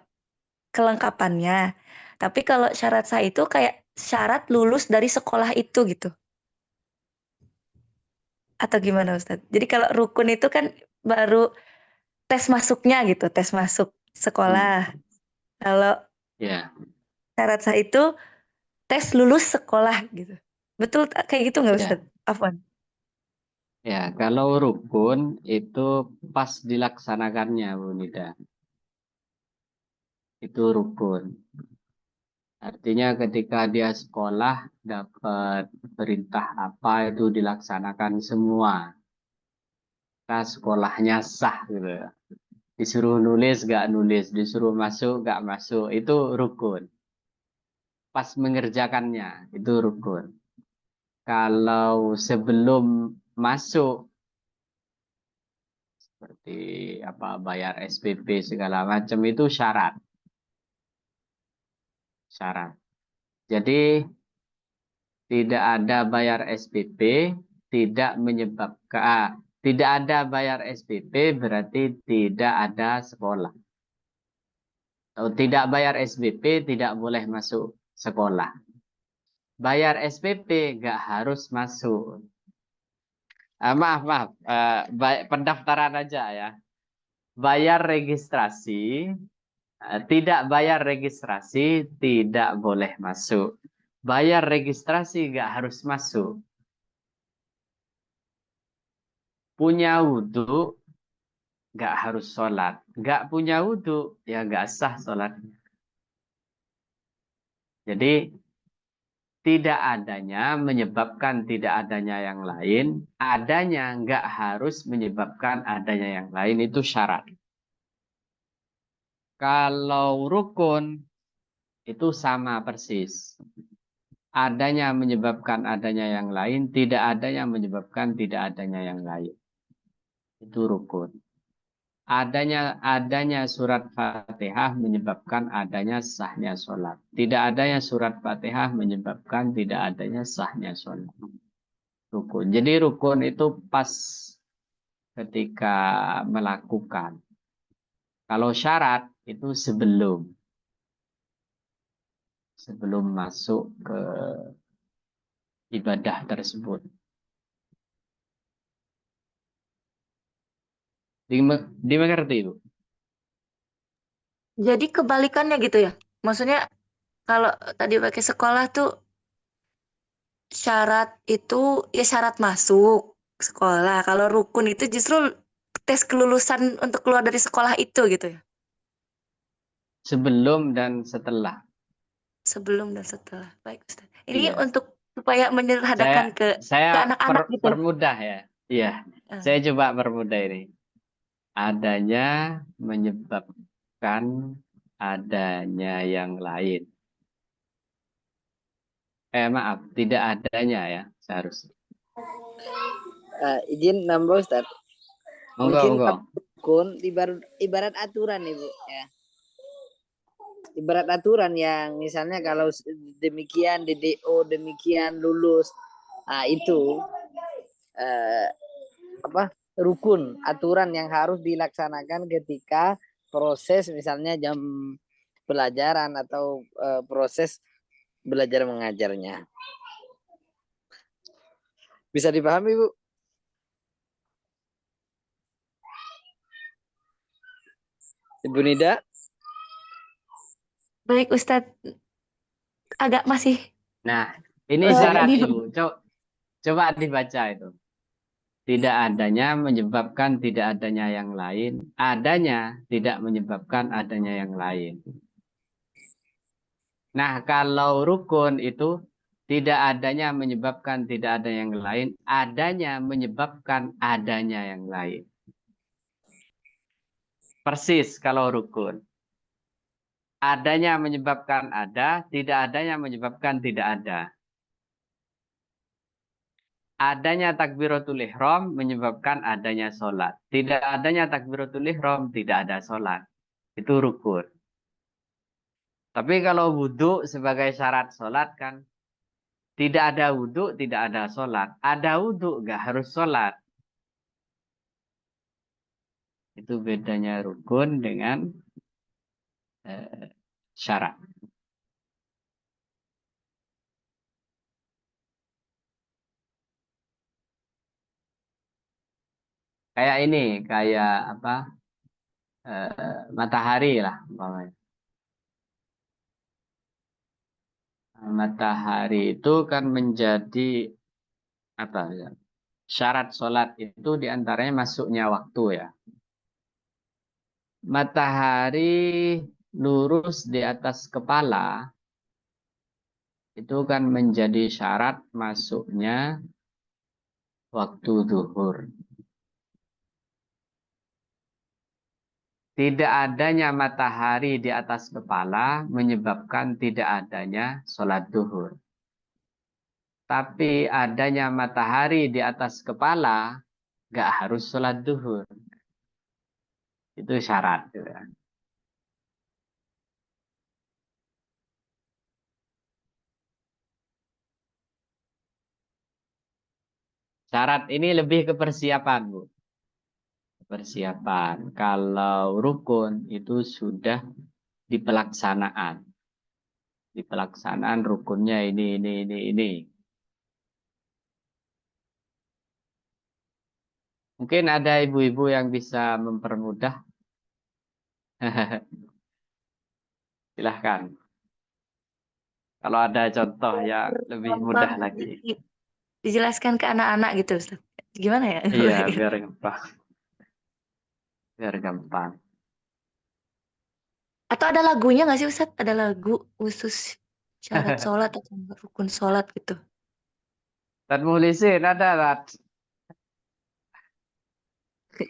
kelengkapannya. Tapi kalau syarat sah itu kayak syarat lulus dari sekolah itu gitu. Atau gimana Ustadz? Jadi kalau rukun itu kan baru tes masuknya gitu, tes masuk sekolah. Kalau ya, syarat sah itu tes lulus sekolah gitu. Betul kayak gitu nggak ya, Ustadz Afwan? ya. Kalau rukun itu pas dilaksanakannya, Bu Nida. Itu rukun. Artinya ketika dia sekolah dapat perintah apa itu dilaksanakan semua. Nah, sekolahnya sah gitu. Disuruh nulis gak nulis, disuruh masuk gak masuk, itu rukun. Pas mengerjakannya itu rukun. Kalau sebelum masuk seperti apa bayar SPP segala macam itu syarat. Syarat. Jadi tidak ada bayar SPP tidak menyebabkan tidak ada bayar SPP berarti tidak ada sekolah. Atau tidak bayar SPP tidak boleh masuk sekolah. Bayar SPP nggak harus masuk. Maaf, maaf. Pendaftaran aja ya. Bayar registrasi, tidak bayar registrasi tidak boleh masuk. Bayar registrasi nggak harus masuk. Punya wudhu nggak harus sholat. Nggak punya wudhu ya nggak sah sholat. Jadi tidak adanya menyebabkan tidak adanya yang lain, adanya nggak harus menyebabkan adanya yang lain itu syarat. Kalau rukun itu sama persis. Adanya menyebabkan adanya yang lain, tidak adanya menyebabkan tidak adanya yang lain. Itu rukun. Adanya surat Fatihah menyebabkan adanya sahnya sholat. Tidak adanya surat Fatihah menyebabkan tidak adanya sahnya sholat. Rukun. Jadi rukun itu pas ketika melakukan. Kalau syarat itu sebelum masuk ke ibadah tersebut. Dimengerti itu? Jadi kebalikannya gitu ya. Maksudnya kalau tadi pakai sekolah tuh syarat itu ya syarat masuk sekolah. Kalau rukun itu justru tes kelulusan untuk keluar dari sekolah itu gitu ya. Sebelum dan setelah. Sebelum dan setelah. Baik, Ustaz. Ini Iya. untuk supaya Saya menyederhanakan saya ke anak-anak gitu. permudah ya. Iya. Saya Eh, coba permudah ini. Adanya menyebabkan adanya yang lain. Maaf, tidak adanya ya seharusnya. Izin nambah Ustaz. Monggo, Mungkin monggo. rukun ibarat aturan Ibu ya. Ibarat aturan yang misalnya kalau demikian DDO demikian lulus. Nah, itu eh, apa rukun aturan yang harus dilaksanakan ketika proses misalnya jam pelajaran atau proses belajar mengajarnya. Bisa dipahami, Bu? Ibu Nida? baik, Ustadz. Agak masih Nah, ini ini. syarat Ibu. Coba dibaca itu. Tidak adanya menyebabkan tidak adanya yang lain. Adanya tidak menyebabkan adanya yang lain. Nah, kalau rukun itu tidak adanya menyebabkan tidak ada yang lain. Adanya menyebabkan adanya yang lain. Persis kalau rukun. Adanya menyebabkan ada, tidak adanya menyebabkan tidak ada. adanya takbiratul ihram menyebabkan adanya sholat. Tidak adanya takbiratul ihram, tidak ada sholat. Itu rukun. Tapi kalau wudhu sebagai syarat sholat kan, tidak ada wudhu, tidak ada sholat. Ada wudhu, nggak harus sholat. Itu bedanya rukun dengan syarat. Kayak ini, kayak apa? Matahari lah umpamanya. Matahari itu kan menjadi apa ya? Syarat sholat itu diantaranya masuknya waktu ya. Matahari lurus di atas kepala itu kan menjadi syarat masuknya waktu zuhur. Tidak adanya matahari di atas kepala menyebabkan tidak adanya sholat zuhur. Tapi adanya matahari di atas kepala nggak harus sholat zuhur. Itu syarat. Gitu ya. Syarat ini lebih ke persiapan, Bu. Persiapan. Kalau rukun itu sudah di pelaksanaan. Di pelaksanaan rukunnya ini. Mungkin ada ibu-ibu yang bisa mempermudah. Silahkan. Kalau ada contoh yang lebih mudah Gampang lagi. dijelaskan ke anak-anak gitu, Ustaz. Gimana ya? Iya, biar gampang. Biar gampang. Atau ada lagunya nggak sih, Ustaz? Ada lagu khusus syarat sholat atau rukun sholat gitu. Dan muhlisin ada, Rat.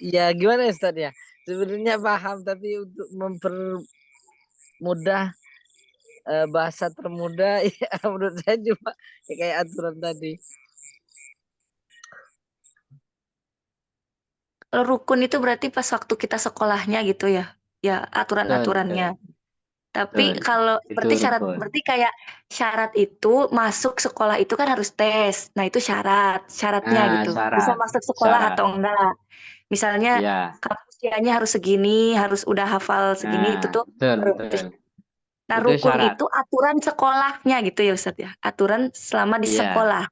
Ya gimana ya Ustaz ya? Sebenarnya paham tapi untuk mempermudah bahasa termudah ya menurut saya cuma ya, kayak aturan tadi. Kalau rukun itu berarti pas waktu kita sekolahnya gitu ya. Ya, aturan-aturannya. Betul, Tapi betul. kalau Itu berarti rukun. kayak syarat itu masuk sekolah itu kan harus tes. Nah, itu syaratnya Nah, gitu. Bisa syarat. masuk sekolah Syarat. atau enggak. Misalnya Ya. kamu usianya harus segini, harus udah hafal segini, itu Nah, tuh betul, baru betul. Nah, Itu rukun syarat. itu aturan sekolahnya gitu ya Ustaz ya. Aturan selama di Iya, sekolah.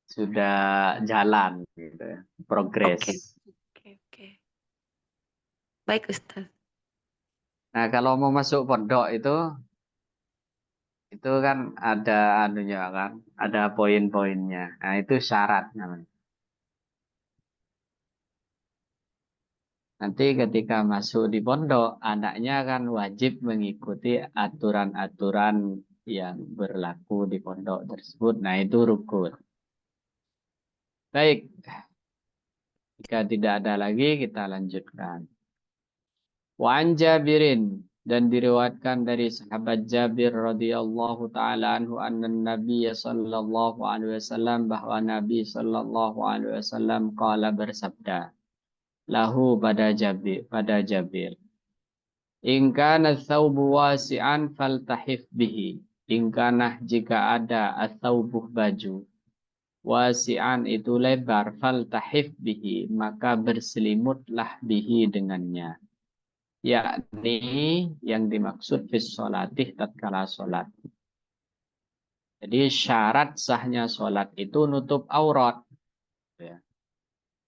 sudah jalan gitu ya. Progres. Oke. Oke. Baik Ustaz. Nah, kalau mau masuk pondok itu kan ada anunya kan, ada poin-poinnya. Nah, itu syarat namanya. Nanti ketika masuk di pondok, anaknya kan wajib mengikuti aturan-aturan yang berlaku di pondok tersebut. Nah, itu rukun. Baik, jika tidak ada lagi kita lanjutkan. Wa'an Jabirin dan diriwayatkan dari sahabat Jabir radhiyallahu taala anhu anna Nabi sallallahu alaihi wasallam bahwa Nabi sallallahu alaihi wasallam qala bersabda lahu pada Jabir in kana thawbu wasi'an faltahif bihi in kana jika ada athawbuh baju wasi'an itu lebar faltahif bihi maka berselimutlah bihi dengannya yakni yang dimaksud fis sholatih tatkala sholat. Jadi syarat sahnya sholat itu nutup aurat. Ya,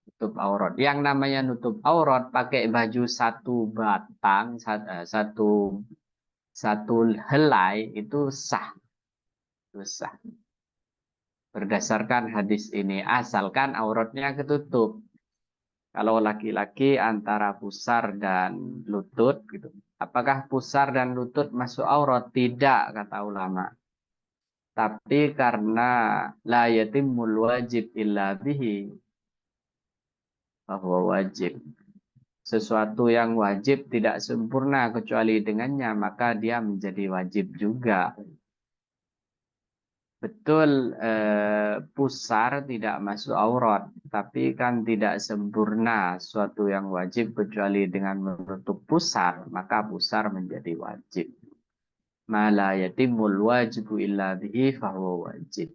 nutup aurat. Yang namanya nutup aurat pakai baju satu batang, satu helai itu sah. Itu sah. Berdasarkan hadis ini, asalkan auratnya ketutup. Kalau laki-laki antara pusar dan lutut gitu. Apakah pusar dan lutut masuk aurat? Tidak, kata ulama. Tapi karena la yatimul wajib illa bihi, bahwa wajib. Sesuatu yang wajib tidak sempurna kecuali dengannya, maka dia menjadi wajib juga. betul pusar tidak masuk aurat, tapi kan tidak sempurna suatu yang wajib kecuali dengan menutup pusar, maka pusar menjadi wajib. Ma la yatimul wajibu illa bihi fahuwa wajib.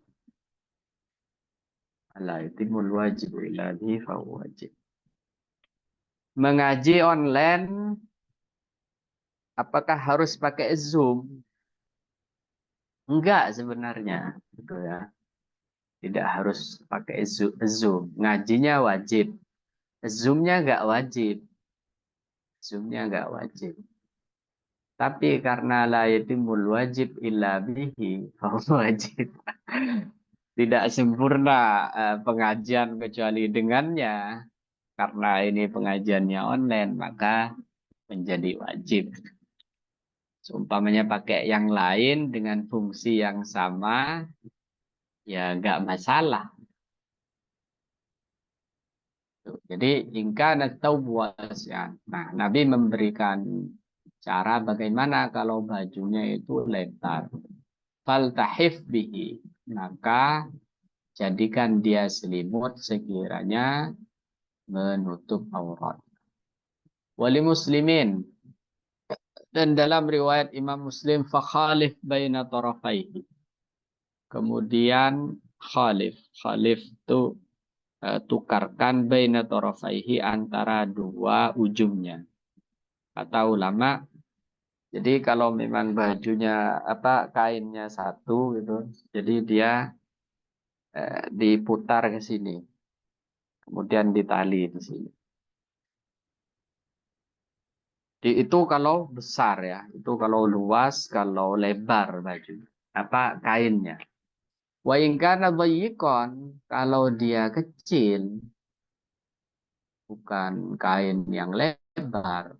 La yatimul wajibu illa bihi fahuwa wajib. Mengaji online, apakah harus pakai Zoom? Enggak sebenarnya, gitu ya. Tidak harus pakai Zoom. Ngajinya wajib. Zoom-nya enggak wajib. Zoom-nya enggak wajib. Tapi karena la yatimul wajib illa bihi, fahuwa wajib. Tidak sempurna pengajian kecuali dengannya. Karena ini pengajiannya online, maka menjadi wajib. Seumpamanya pakai yang lain dengan fungsi yang sama, ya nggak masalah. Jadi ingka atau buas ya. Nah, Nabi memberikan cara bagaimana kalau bajunya itu lebar. Faltahif bihi, maka jadikan dia selimut sekiranya menutup aurat. Wali muslimin, dan dalam riwayat Imam Muslim, fakhalif baina tarafaihi. Kemudian khalif itu tukarkan baina tarafaihi, antara dua ujungnya. Kata ulama, jadi kalau memang bajunya kainnya satu gitu, jadi dia diputar ke sini, kemudian ditali di sini. Itu kalau besar ya, itu kalau luas, kalau lebar baju kainnya. Wa in kana dhayyqan, kalau dia kecil, bukan kain yang lebar,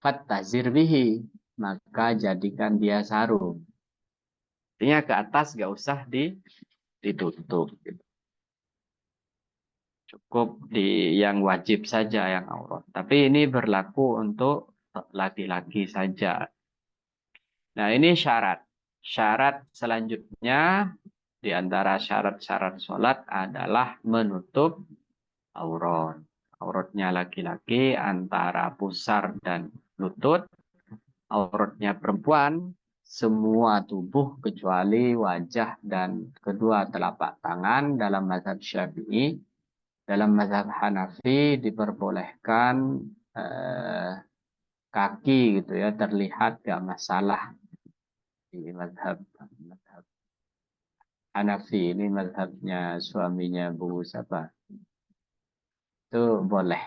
fattazir bihi, maka jadikan dia sarung. Artinya ke atas nggak usah ditutup. Cukup di yang wajib saja yang aurat. Tapi ini berlaku untuk laki-laki saja. Nah, ini syarat. Syarat selanjutnya di antara syarat-syarat sholat adalah menutup aurat. Auratnya laki-laki antara pusar dan lutut. Auratnya perempuan semua tubuh kecuali wajah dan kedua telapak tangan dalam mazhab Syafi'i. Dalam mazhab Hanafi diperbolehkan kaki gitu ya terlihat, gak masalah. Di mazhab Hanafi, ini mazhabnya suaminya Bu siapa? Itu boleh.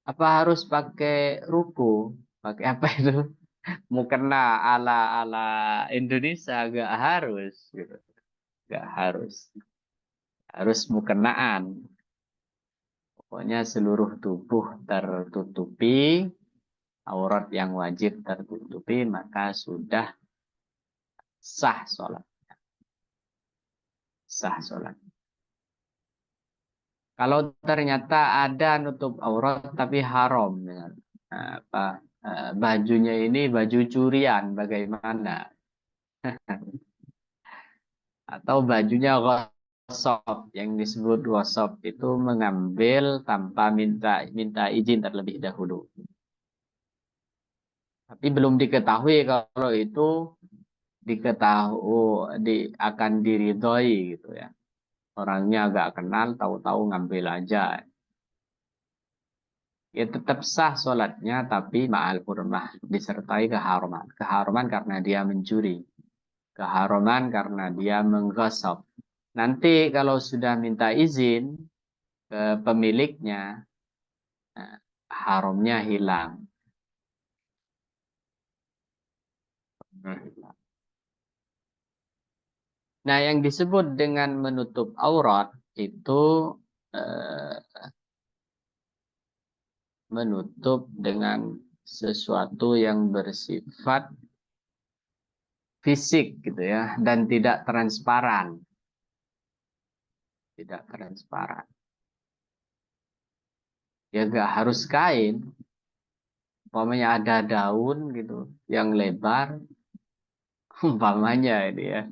Apa harus pakai ruku? Pakai apa itu? Mukena ala Indonesia, gak harus gitu. Gak harus. Harus mukenaan. Pokoknya seluruh tubuh tertutupi, aurat yang wajib tertutupi, maka sudah sah sholat. Sah sholat. Kalau ternyata ada nutup aurat tapi haram, bajunya ini baju curian, bagaimana? Atau bajunya gosok, yang disebut gosok itu mengambil tanpa minta izin terlebih dahulu. Tapi belum diketahui kalau itu akan diridhoi gitu ya. Orangnya agak kenal, tahu-tahu ngambil aja. Ya tetap sah sholatnya, tapi ma'al hurmah, disertai keharuman. Keharuman karena dia mencuri. Keharuman karena dia menggosok. Nanti kalau sudah minta izin ke pemiliknya, haramnya hilang. Nah, yang disebut dengan menutup aurat itu menutup dengan sesuatu yang bersifat fisik gitu ya, dan tidak transparan. Tidak transparan. Ya nggak harus kain, umpamanya ada daun gitu yang lebar, umpamanya ini ya,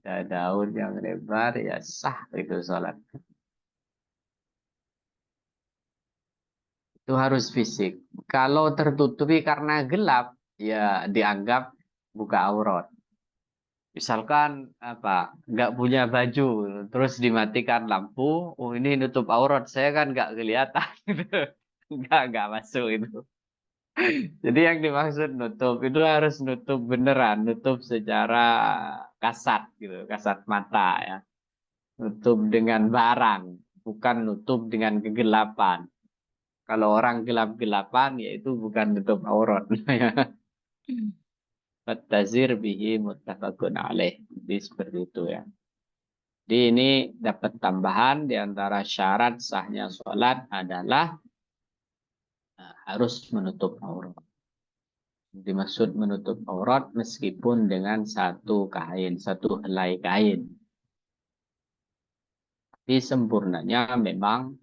ada daun yang lebar ya sah itu sholat. Itu harus fisik. Kalau tertutupi karena gelap, ya dianggap buka aurat. Misalkan apa, nggak punya baju, terus dimatikan lampu, oh ini nutup aurat, saya kan nggak kelihatan, gitu. Nggak masuk itu. Jadi yang dimaksud nutup itu harus nutup beneran, nutup secara kasat gitu, kasat mata ya. Nutup dengan barang, bukan nutup dengan kegelapan. Kalau orang gelap-gelapan, yaitu bukan nutup aurat. Fattazir bihi muttafaqun alaih. Jadi seperti itu ya. Jadi ini dapat tambahan di antara syarat sahnya sholat adalah harus menutup aurat. Dimaksud menutup aurat meskipun dengan satu kain, satu helai kain. Tapi sempurnanya memang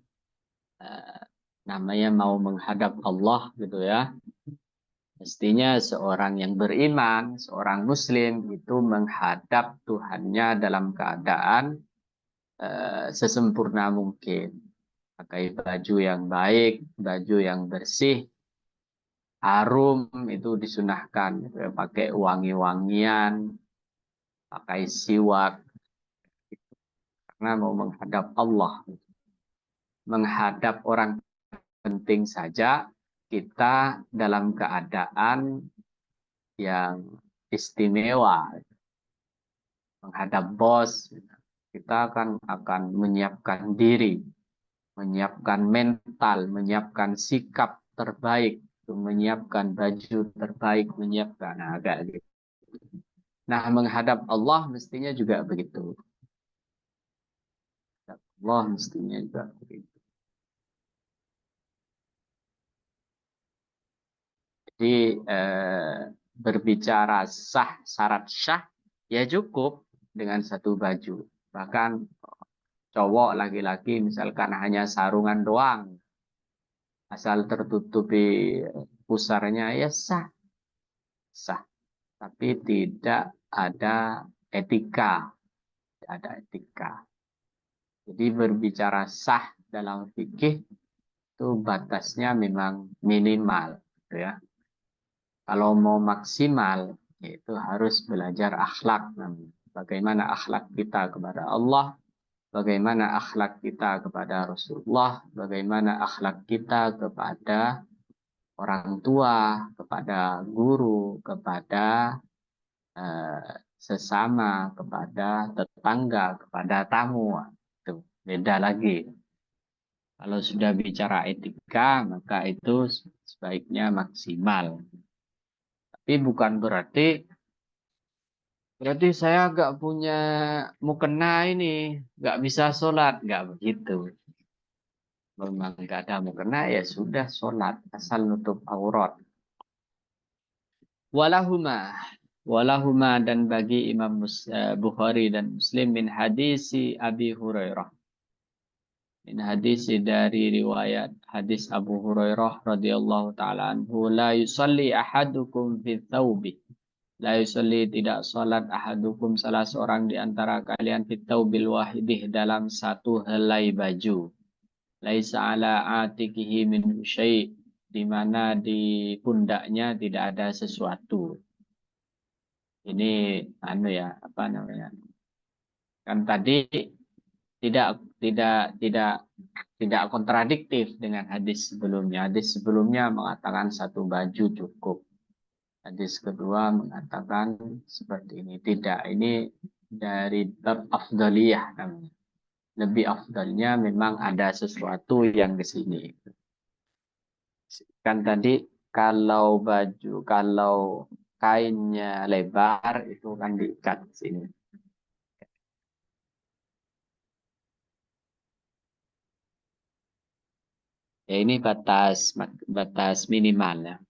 namanya mau menghadap Allah gitu ya. Mestinya seorang yang beriman, seorang muslim itu menghadap Tuhannya dalam keadaan sesempurna mungkin. Pakai baju yang baik, baju yang bersih, harum itu disunahkan. Pakai wangi-wangian, pakai siwak, karena mau menghadap Allah. Menghadap orang penting saja, kita dalam keadaan yang istimewa. Menghadap bos, kita akan menyiapkan diri, menyiapkan mental, menyiapkan sikap terbaik, menyiapkan baju terbaik, menyiapkan agak gitu. Nah, menghadap Allah mestinya juga begitu. Allah mestinya juga begitu. Jadi berbicara sah, syarat syah, ya cukup dengan satu baju. Bahkan cowok laki-laki misalkan hanya sarungan doang, asal tertutupi pusarnya ya sah, sah. Tapi tidak ada etika, tidak ada etika. Jadi berbicara sah dalam fikih itu batasnya memang minimal, gitu ya. Kalau mau maksimal, yaitu harus belajar akhlak. Bagaimana akhlak kita kepada Allah, bagaimana akhlak kita kepada Rasulullah, bagaimana akhlak kita kepada orang tua, kepada guru, kepada sesama, kepada tetangga, kepada tamu. Itu beda lagi. Kalau sudah bicara etika, maka itu sebaiknya maksimal. Tapi bukan berarti saya nggak punya mukena ini, nggak bisa sholat, nggak begitu. Memang nggak ada mukena ya sudah sholat, asal nutup aurat. Walahuma dan bagi Imam Bukhari dan Muslim min hadisi Abi Hurairah. Min hadisi dari riwayat hadis Abu Hurairah radhiyallahu taala anhu, la yusalli ahadukum fi thawbi. La yusalli tidak salat ahadukum salah seorang di antara kalian fi thawbil wahidih dalam satu helai baju. Laisa ala atikihi min syai', di mana di pundaknya tidak ada sesuatu. Ini ya, apa namanya? Kan tadi tidak kontradiktif dengan hadis sebelumnya. Hadis sebelumnya mengatakan satu baju cukup. Hadis kedua mengatakan seperti ini. Tidak, ini dari bab afdaliyah namanya. Lebih afdalnya memang ada sesuatu yang di sini. Kan tadi kalau kainnya lebar itu kan diikat di sini. Ya ini batas minimalnya.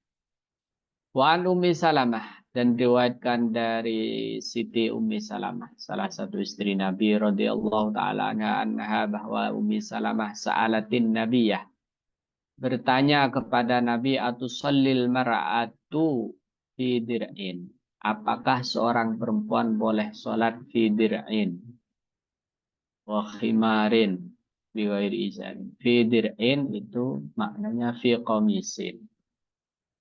Wa an Ummi Salamah dan diriwayatkan dari Siti Ummi Salamah, salah satu istri Nabi radhiyallahu taala anha bahwa Ummi Salamah sa'alatin Nabiyah. bertanya kepada Nabi atusallil mar'atu fi dir'in. Apakah seorang perempuan boleh sholat fi dir'in wa khimarin bi ghairi izan. Fi dir'in itu maknanya fi qamisin.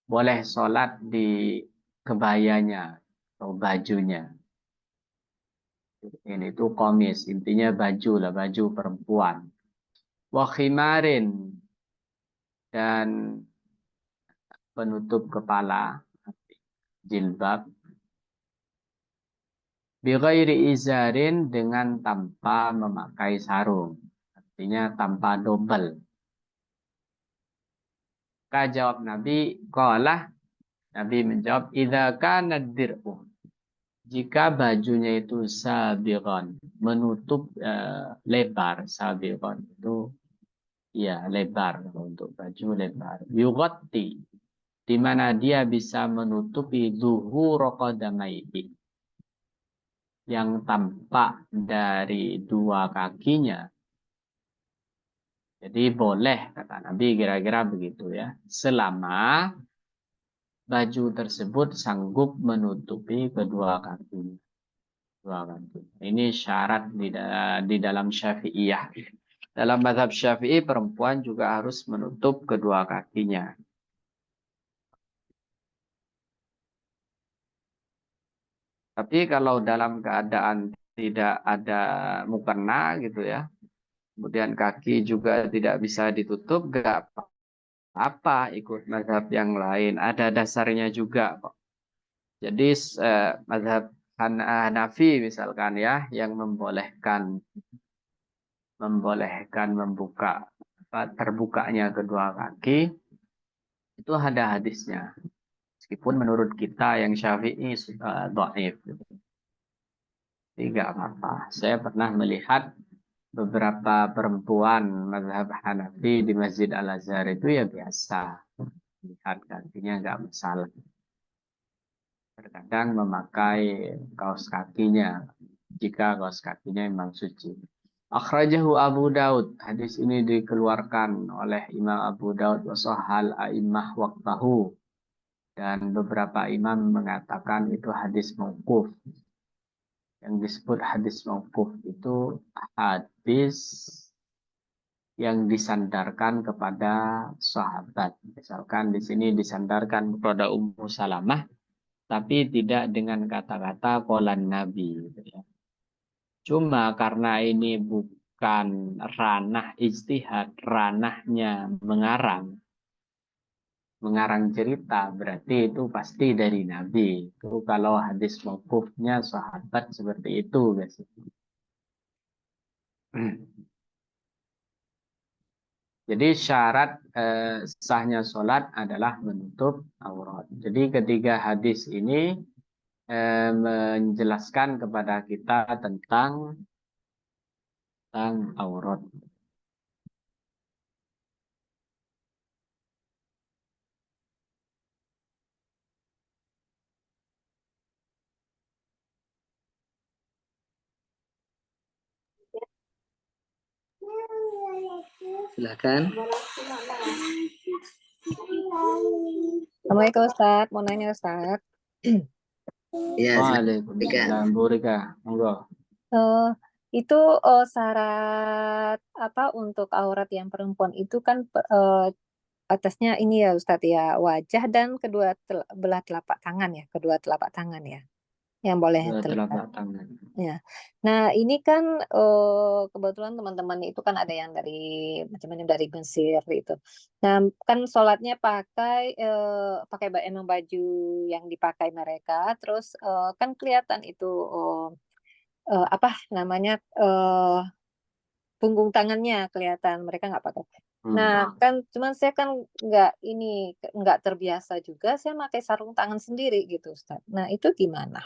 Boleh sholat di kebayanya atau bajunya. Ini itu komis, intinya baju lah, baju perempuan. Wa khimarin dan penutup kepala, jilbab. Bi ghairi izarin dengan tanpa memakai sarung. Artinya tanpa double. Maka jawab Nabi, qala, Nabi menjawab, idza kana dir'u. Jika bajunya itu sabiqan, menutup lebar, sabiqan itu ya lebar, untuk baju lebar. Yughatti, di mana dia bisa menutupi zuhur qadamaihi, yang tampak dari dua kakinya. Jadi boleh, kata Nabi, kira-kira begitu ya. Selama baju tersebut sanggup menutupi kedua kakinya. Ini syarat di dalam Syafi'iyah. Dalam mazhab Syafi'i, perempuan juga harus menutup kedua kakinya. Tapi kalau dalam keadaan tidak ada mukena gitu ya, kemudian kaki juga tidak bisa ditutup, nggak apa ikut mazhab yang lain. Ada dasarnya juga kok. Jadi mazhab Hanafi misalkan ya, yang membolehkan membuka terbukanya kedua kaki, itu ada hadisnya. Meskipun menurut kita yang Syafi'i dhaif. Jadi nggak apa-apa. Saya pernah melihat beberapa perempuan mazhab Hanafi di Masjid Al-Azhar itu ya biasa. Lihat kakinya nggak masalah. Terkadang memakai kaos kakinya jika kaos kakinya memang suci. Akhrajahu Abu Daud. Hadis ini dikeluarkan oleh Imam Abu Daud wa sahhal a'immah waqtahu. Dan beberapa imam mengatakan itu hadis mauquf. Yang disebut hadis mauquf itu hadis yang disandarkan kepada sahabat. Misalkan di sini disandarkan kepada Ummu Salamah, tapi tidak dengan kata-kata qolan Nabi. Cuma karena ini bukan ranah ijtihad, ranahnya mengarang cerita, berarti itu pasti dari Nabi. Itu kalau hadis mauqufnya sahabat seperti itu biasanya. Jadi syarat sahnya sholat adalah menutup aurat. Jadi ketiga hadis ini menjelaskan kepada kita tentang aurat. Silakan. Assalamualaikum Ustaz, mau nanya Ustaz. Ya, Waalaikumsalam, Bu Rika. Monggo. Itu syarat apa untuk aurat yang perempuan itu kan atasnya ini ya Ustaz ya, wajah dan kedua belah telapak tangan ya, kedua telapak tangan ya, yang boleh terlihat. Telapak tangan. Ya. Nah, ini kan kebetulan teman-teman itu kan ada yang dari macam-macam dari Mesir itu. Nah, kan sholatnya pakai emang baju yang dipakai mereka, terus kan kelihatan itu apa namanya punggung tangannya kelihatan mereka nggak pakai. Nah, kan cuman saya kan nggak terbiasa juga, saya pakai sarung tangan sendiri gitu, Ustaz. Nah, itu gimana?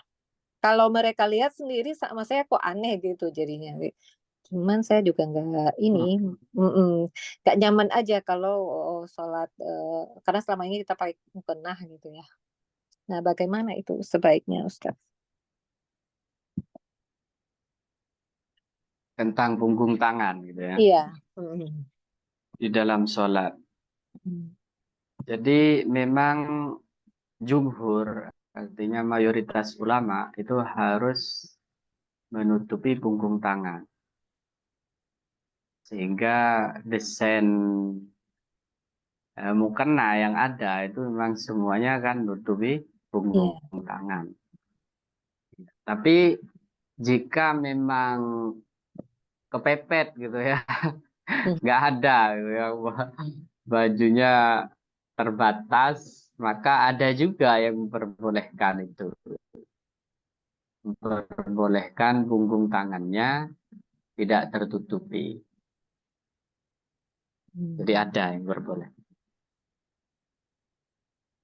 Kalau mereka lihat sendiri sama saya kok aneh gitu jadinya. Cuman saya juga nggak nyaman aja kalau sholat karena selama ini kita pakai mukena gitu ya. Nah, bagaimana itu sebaiknya, Ustaz? Tentang punggung tangan gitu ya. Iya. Di dalam sholat. Hmm. Jadi memang jumhur, artinya mayoritas ulama itu harus menutupi punggung tangan. Sehingga desain mukena yang ada itu memang semuanya kan nutupi Iya. punggung tangan. Tapi jika memang kepepet gitu ya, Hmm. nggak ada gitu ya, bajunya terbatas, maka ada juga yang memperbolehkan itu. Memperbolehkan punggung tangannya tidak tertutupi. Jadi Hmm. ada yang berboleh.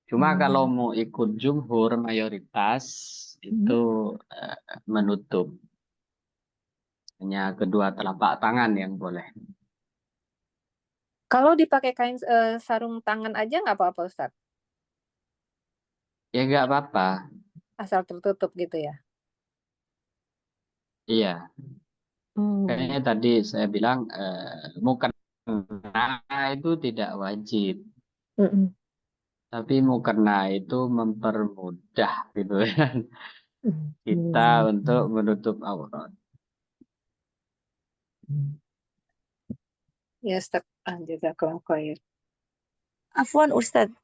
Cuma kalau mau ikut jumhur mayoritas Hmm. itu menutup. Hanya kedua telapak tangan yang boleh. Kalau dipakai kain sarung tangan aja nggak apa-apa Ustadz? Ya nggak apa-apa. Asal tertutup gitu ya? Iya. Hmm. Kayaknya tadi saya bilang mukena itu tidak wajib. Mm-mm. Tapi mukena itu mempermudah gitu kan. Kita untuk Hmm. menutup aurat. Ya Ustadz, jazakallahu khair. Afwan Ustadz,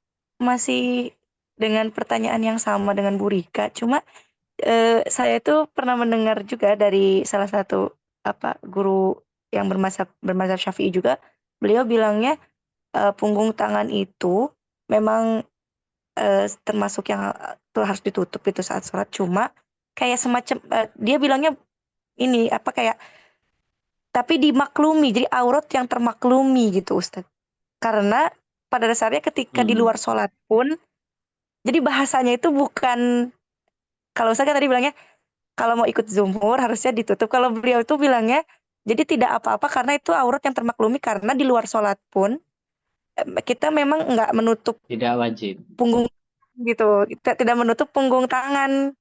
masih dengan pertanyaan yang sama dengan Bu Rika. Cuma saya itu pernah mendengar juga dari salah satu guru yang bermazhab Syafi'i juga. Beliau bilangnya punggung tangan itu memang termasuk yang harus ditutup itu saat sholat. Cuma kayak semacam dia bilangnya ini kayak tapi dimaklumi, jadi aurat yang termaklumi gitu Ustadz. Karena pada dasarnya ketika di Hmm. luar sholat pun, jadi bahasanya itu bukan, kalau saya kan tadi bilangnya, kalau mau ikut jumhur harusnya ditutup. Kalau beliau itu bilangnya, jadi tidak apa-apa karena itu aurat yang termaklumi karena di luar sholat pun, kita memang nggak menutup Tidak wajib. punggung gitu, kita tidak menutup punggung tangan.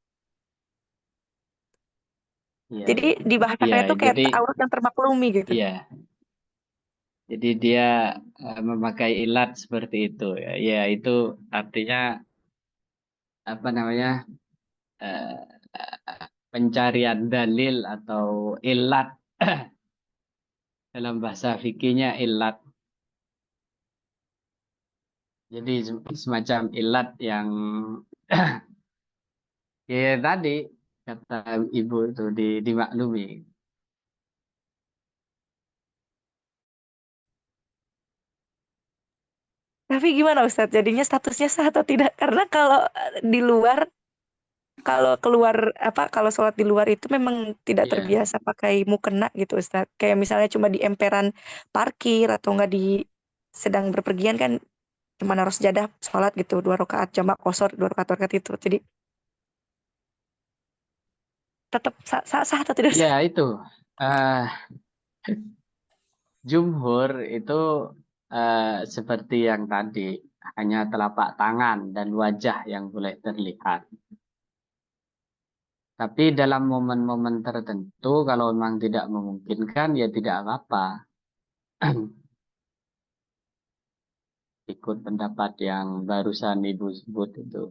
Iya, Jadi iya. Iya, dibahasakannya itu kayak jadi aurat yang termaklumi gitu. iya. Jadi dia memakai ilat seperti itu ya. Ya, itu artinya apa namanya? eh, pencarian dalil atau ilat dalam bahasa fikihnya ilat. Jadi semacam ilat yang ya tadi kata ibu itu dimaklumi. Tapi gimana Ustadz, jadinya statusnya sah atau tidak? Karena kalau di luar, kalau keluar kalau sholat di luar itu memang tidak Ya, terbiasa pakai mukena gitu Ustadz. Kayak misalnya cuma di emperan parkir atau enggak di sedang berpergian kan cuma naruh sejadah sholat gitu 2 rakaat jamak qosor 2 rakaat itu. Jadi tetap sah atau tidak ya Ustadz? itu. eh Jumhur itu seperti yang tadi, hanya telapak tangan dan wajah yang boleh terlihat. Tapi dalam momen-momen tertentu, kalau memang tidak memungkinkan, ya tidak apa-apa. Ikut pendapat yang barusan Ibu sebut itu.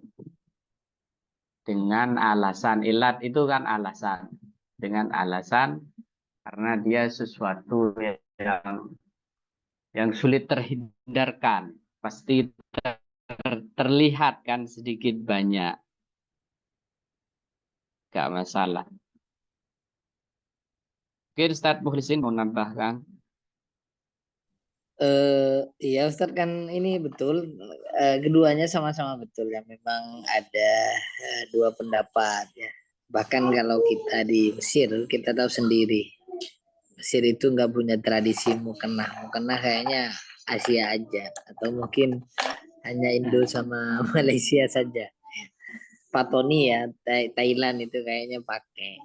Dengan alasan, ilat itu kan alasan. Dengan alasan, karena dia sesuatu yang sulit terhindarkan. Pasti terlihat kan sedikit banyak. Gak masalah. Oke, Ustaz Mukhlisin mau nambahkan. Iya Ustadz kan ini betul, keduanya sama-sama betul ya. Memang ada dua pendapat ya. Bahkan kalau kita di Mesir kita tahu sendiri, Mesir itu nggak punya tradisi mukena. Mukena kayaknya Asia aja atau mungkin hanya Indo sama Malaysia saja. Patoni ya, Thailand itu kayaknya pakai.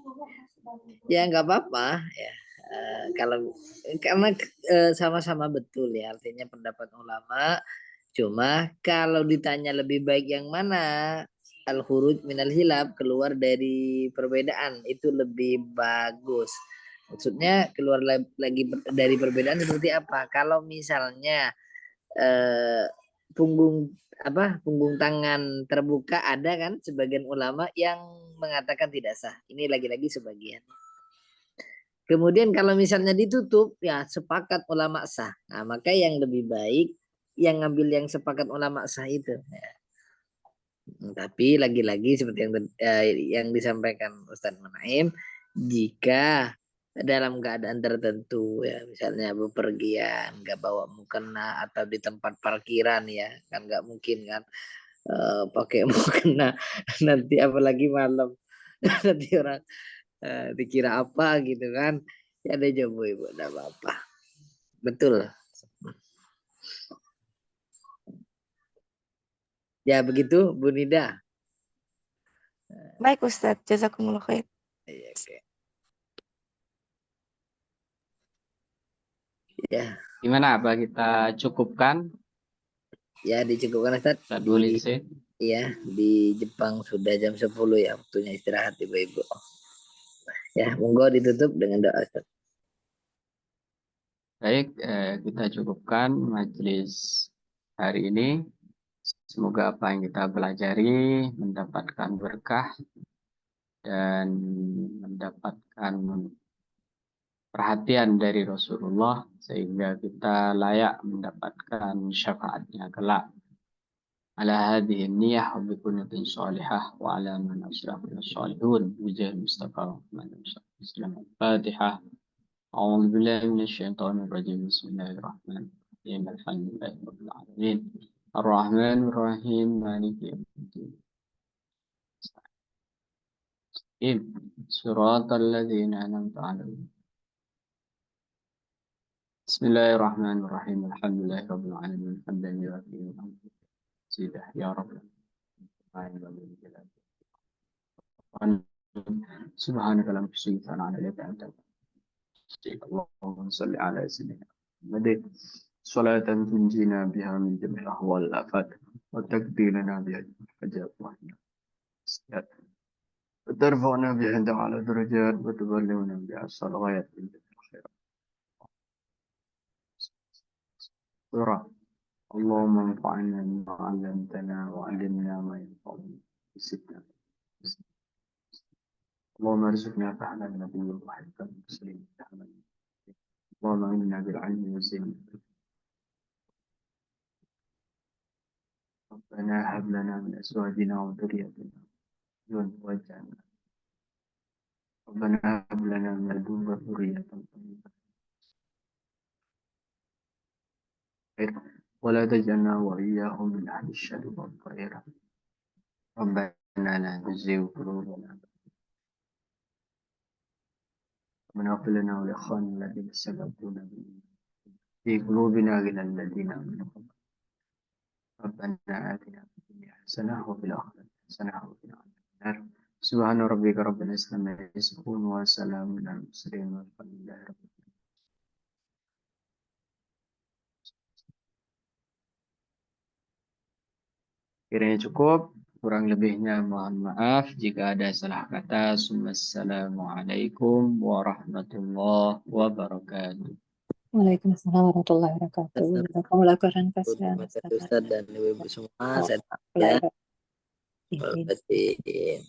Ya nggak apa-apa ya. Kalau karena sama-sama betul ya, artinya pendapat ulama. Cuma kalau ditanya lebih baik yang mana, al khuruj minal hilaf, keluar dari perbedaan itu lebih bagus. Maksudnya keluar lagi dari perbedaan seperti apa? Kalau misalnya eh, punggung punggung tangan terbuka ada kan sebagian ulama yang mengatakan tidak sah. Ini lagi-lagi sebagian. Kemudian kalau misalnya ditutup ya sepakat ulama sah. Nah, maka yang lebih baik yang ngambil yang sepakat ulama sah itu. Ya. Tapi lagi-lagi seperti yang disampaikan Ustadz Manaim, jika dalam keadaan tertentu ya misalnya bepergian nggak bawa mukena atau di tempat parkiran ya kan nggak mungkin kan pakai mukena nanti apalagi malam nanti orang dikira apa gitu kan ya ada coba ibu enggak apa-apa betul ya begitu Bu Nida. Baik Ustadz, jazakumullah khair. Iya, oke. Ya Gimana, apa kita cukupkan? ya dicukupkan Ustadz. Kita tulis sih. Iya, di Jepang sudah jam 10 ya waktunya istirahat ibu-ibu. Ya, monggo ditutup dengan doa Ustaz. Baik, kita cukupkan majelis hari ini. Semoga apa yang kita pelajari mendapatkan berkah dan mendapatkan perhatian dari Rasulullah sehingga kita layak mendapatkan syafaatnya kelak. على هذه النية وبكل صالحة وعلى من أشرف من الصالحون بجاه المصطفى محمد صلى الله عليه وسلم. الفاتحة. أعوذ بالله من الشيطان الرجيم. بسم الله الرحمن الرحيم. الحمد لله رب العالمين الرحمن الرحيم مالك يوم الدين. صراط الذين أنعمت عليهم. بسم الله الرحمن الرحيم. الحمد لله رب العالمين حمدا يوافي نعمه سيده يا رب سبحانك لا نحصي ثناء عليك أنت اللهم صل على سيدنا محمد صلاة تنجينا بها من جميع الأهوال والآفات وتقضي لنا بها الحاجات وترفعنا بها عند على درجات وتبلغنا بها الصلوات من جميع الخيرات. اللهم انفعنا بما علمتنا وعلمنا ما ينفعنا بسدنا. اللهم ارزقنا فهم النبي وحفظ المسلمين. اللهم إنا بالعلم والزين. ربنا هب لنا من أزواجنا وذريتنا وجعلنا. ربنا هب لنا من لدنك ذرية طيبة ولا تجعلنا وإياهم من أهل الشر والخير. ربنا لا تزغ قلوبنا. ربنا اغفر لنا ولإخواننا الذين سبقونا بالإيمان في قلوبنا غلا الذين آمنوا. ربنا آتنا في الدنيا حسنة وفي الآخرة حسنة وقنا عذاب النار. سبحان ربك رب العزة عما يصفون وسلام على المرسلين والحمد لله رب العالمين. Kiranya cukup, kurang lebihnya mohon maaf jika ada salah kata. Assalamualaikum warahmatullahi wabarakatuh. Waalaikumsalam warahmatullahi wabarakatuh. Jazakumullah khairan kasihan Terima kasih Ustaz. Ustaz dan ibu-ibu semua. Saya Waalaikumsalam. ya.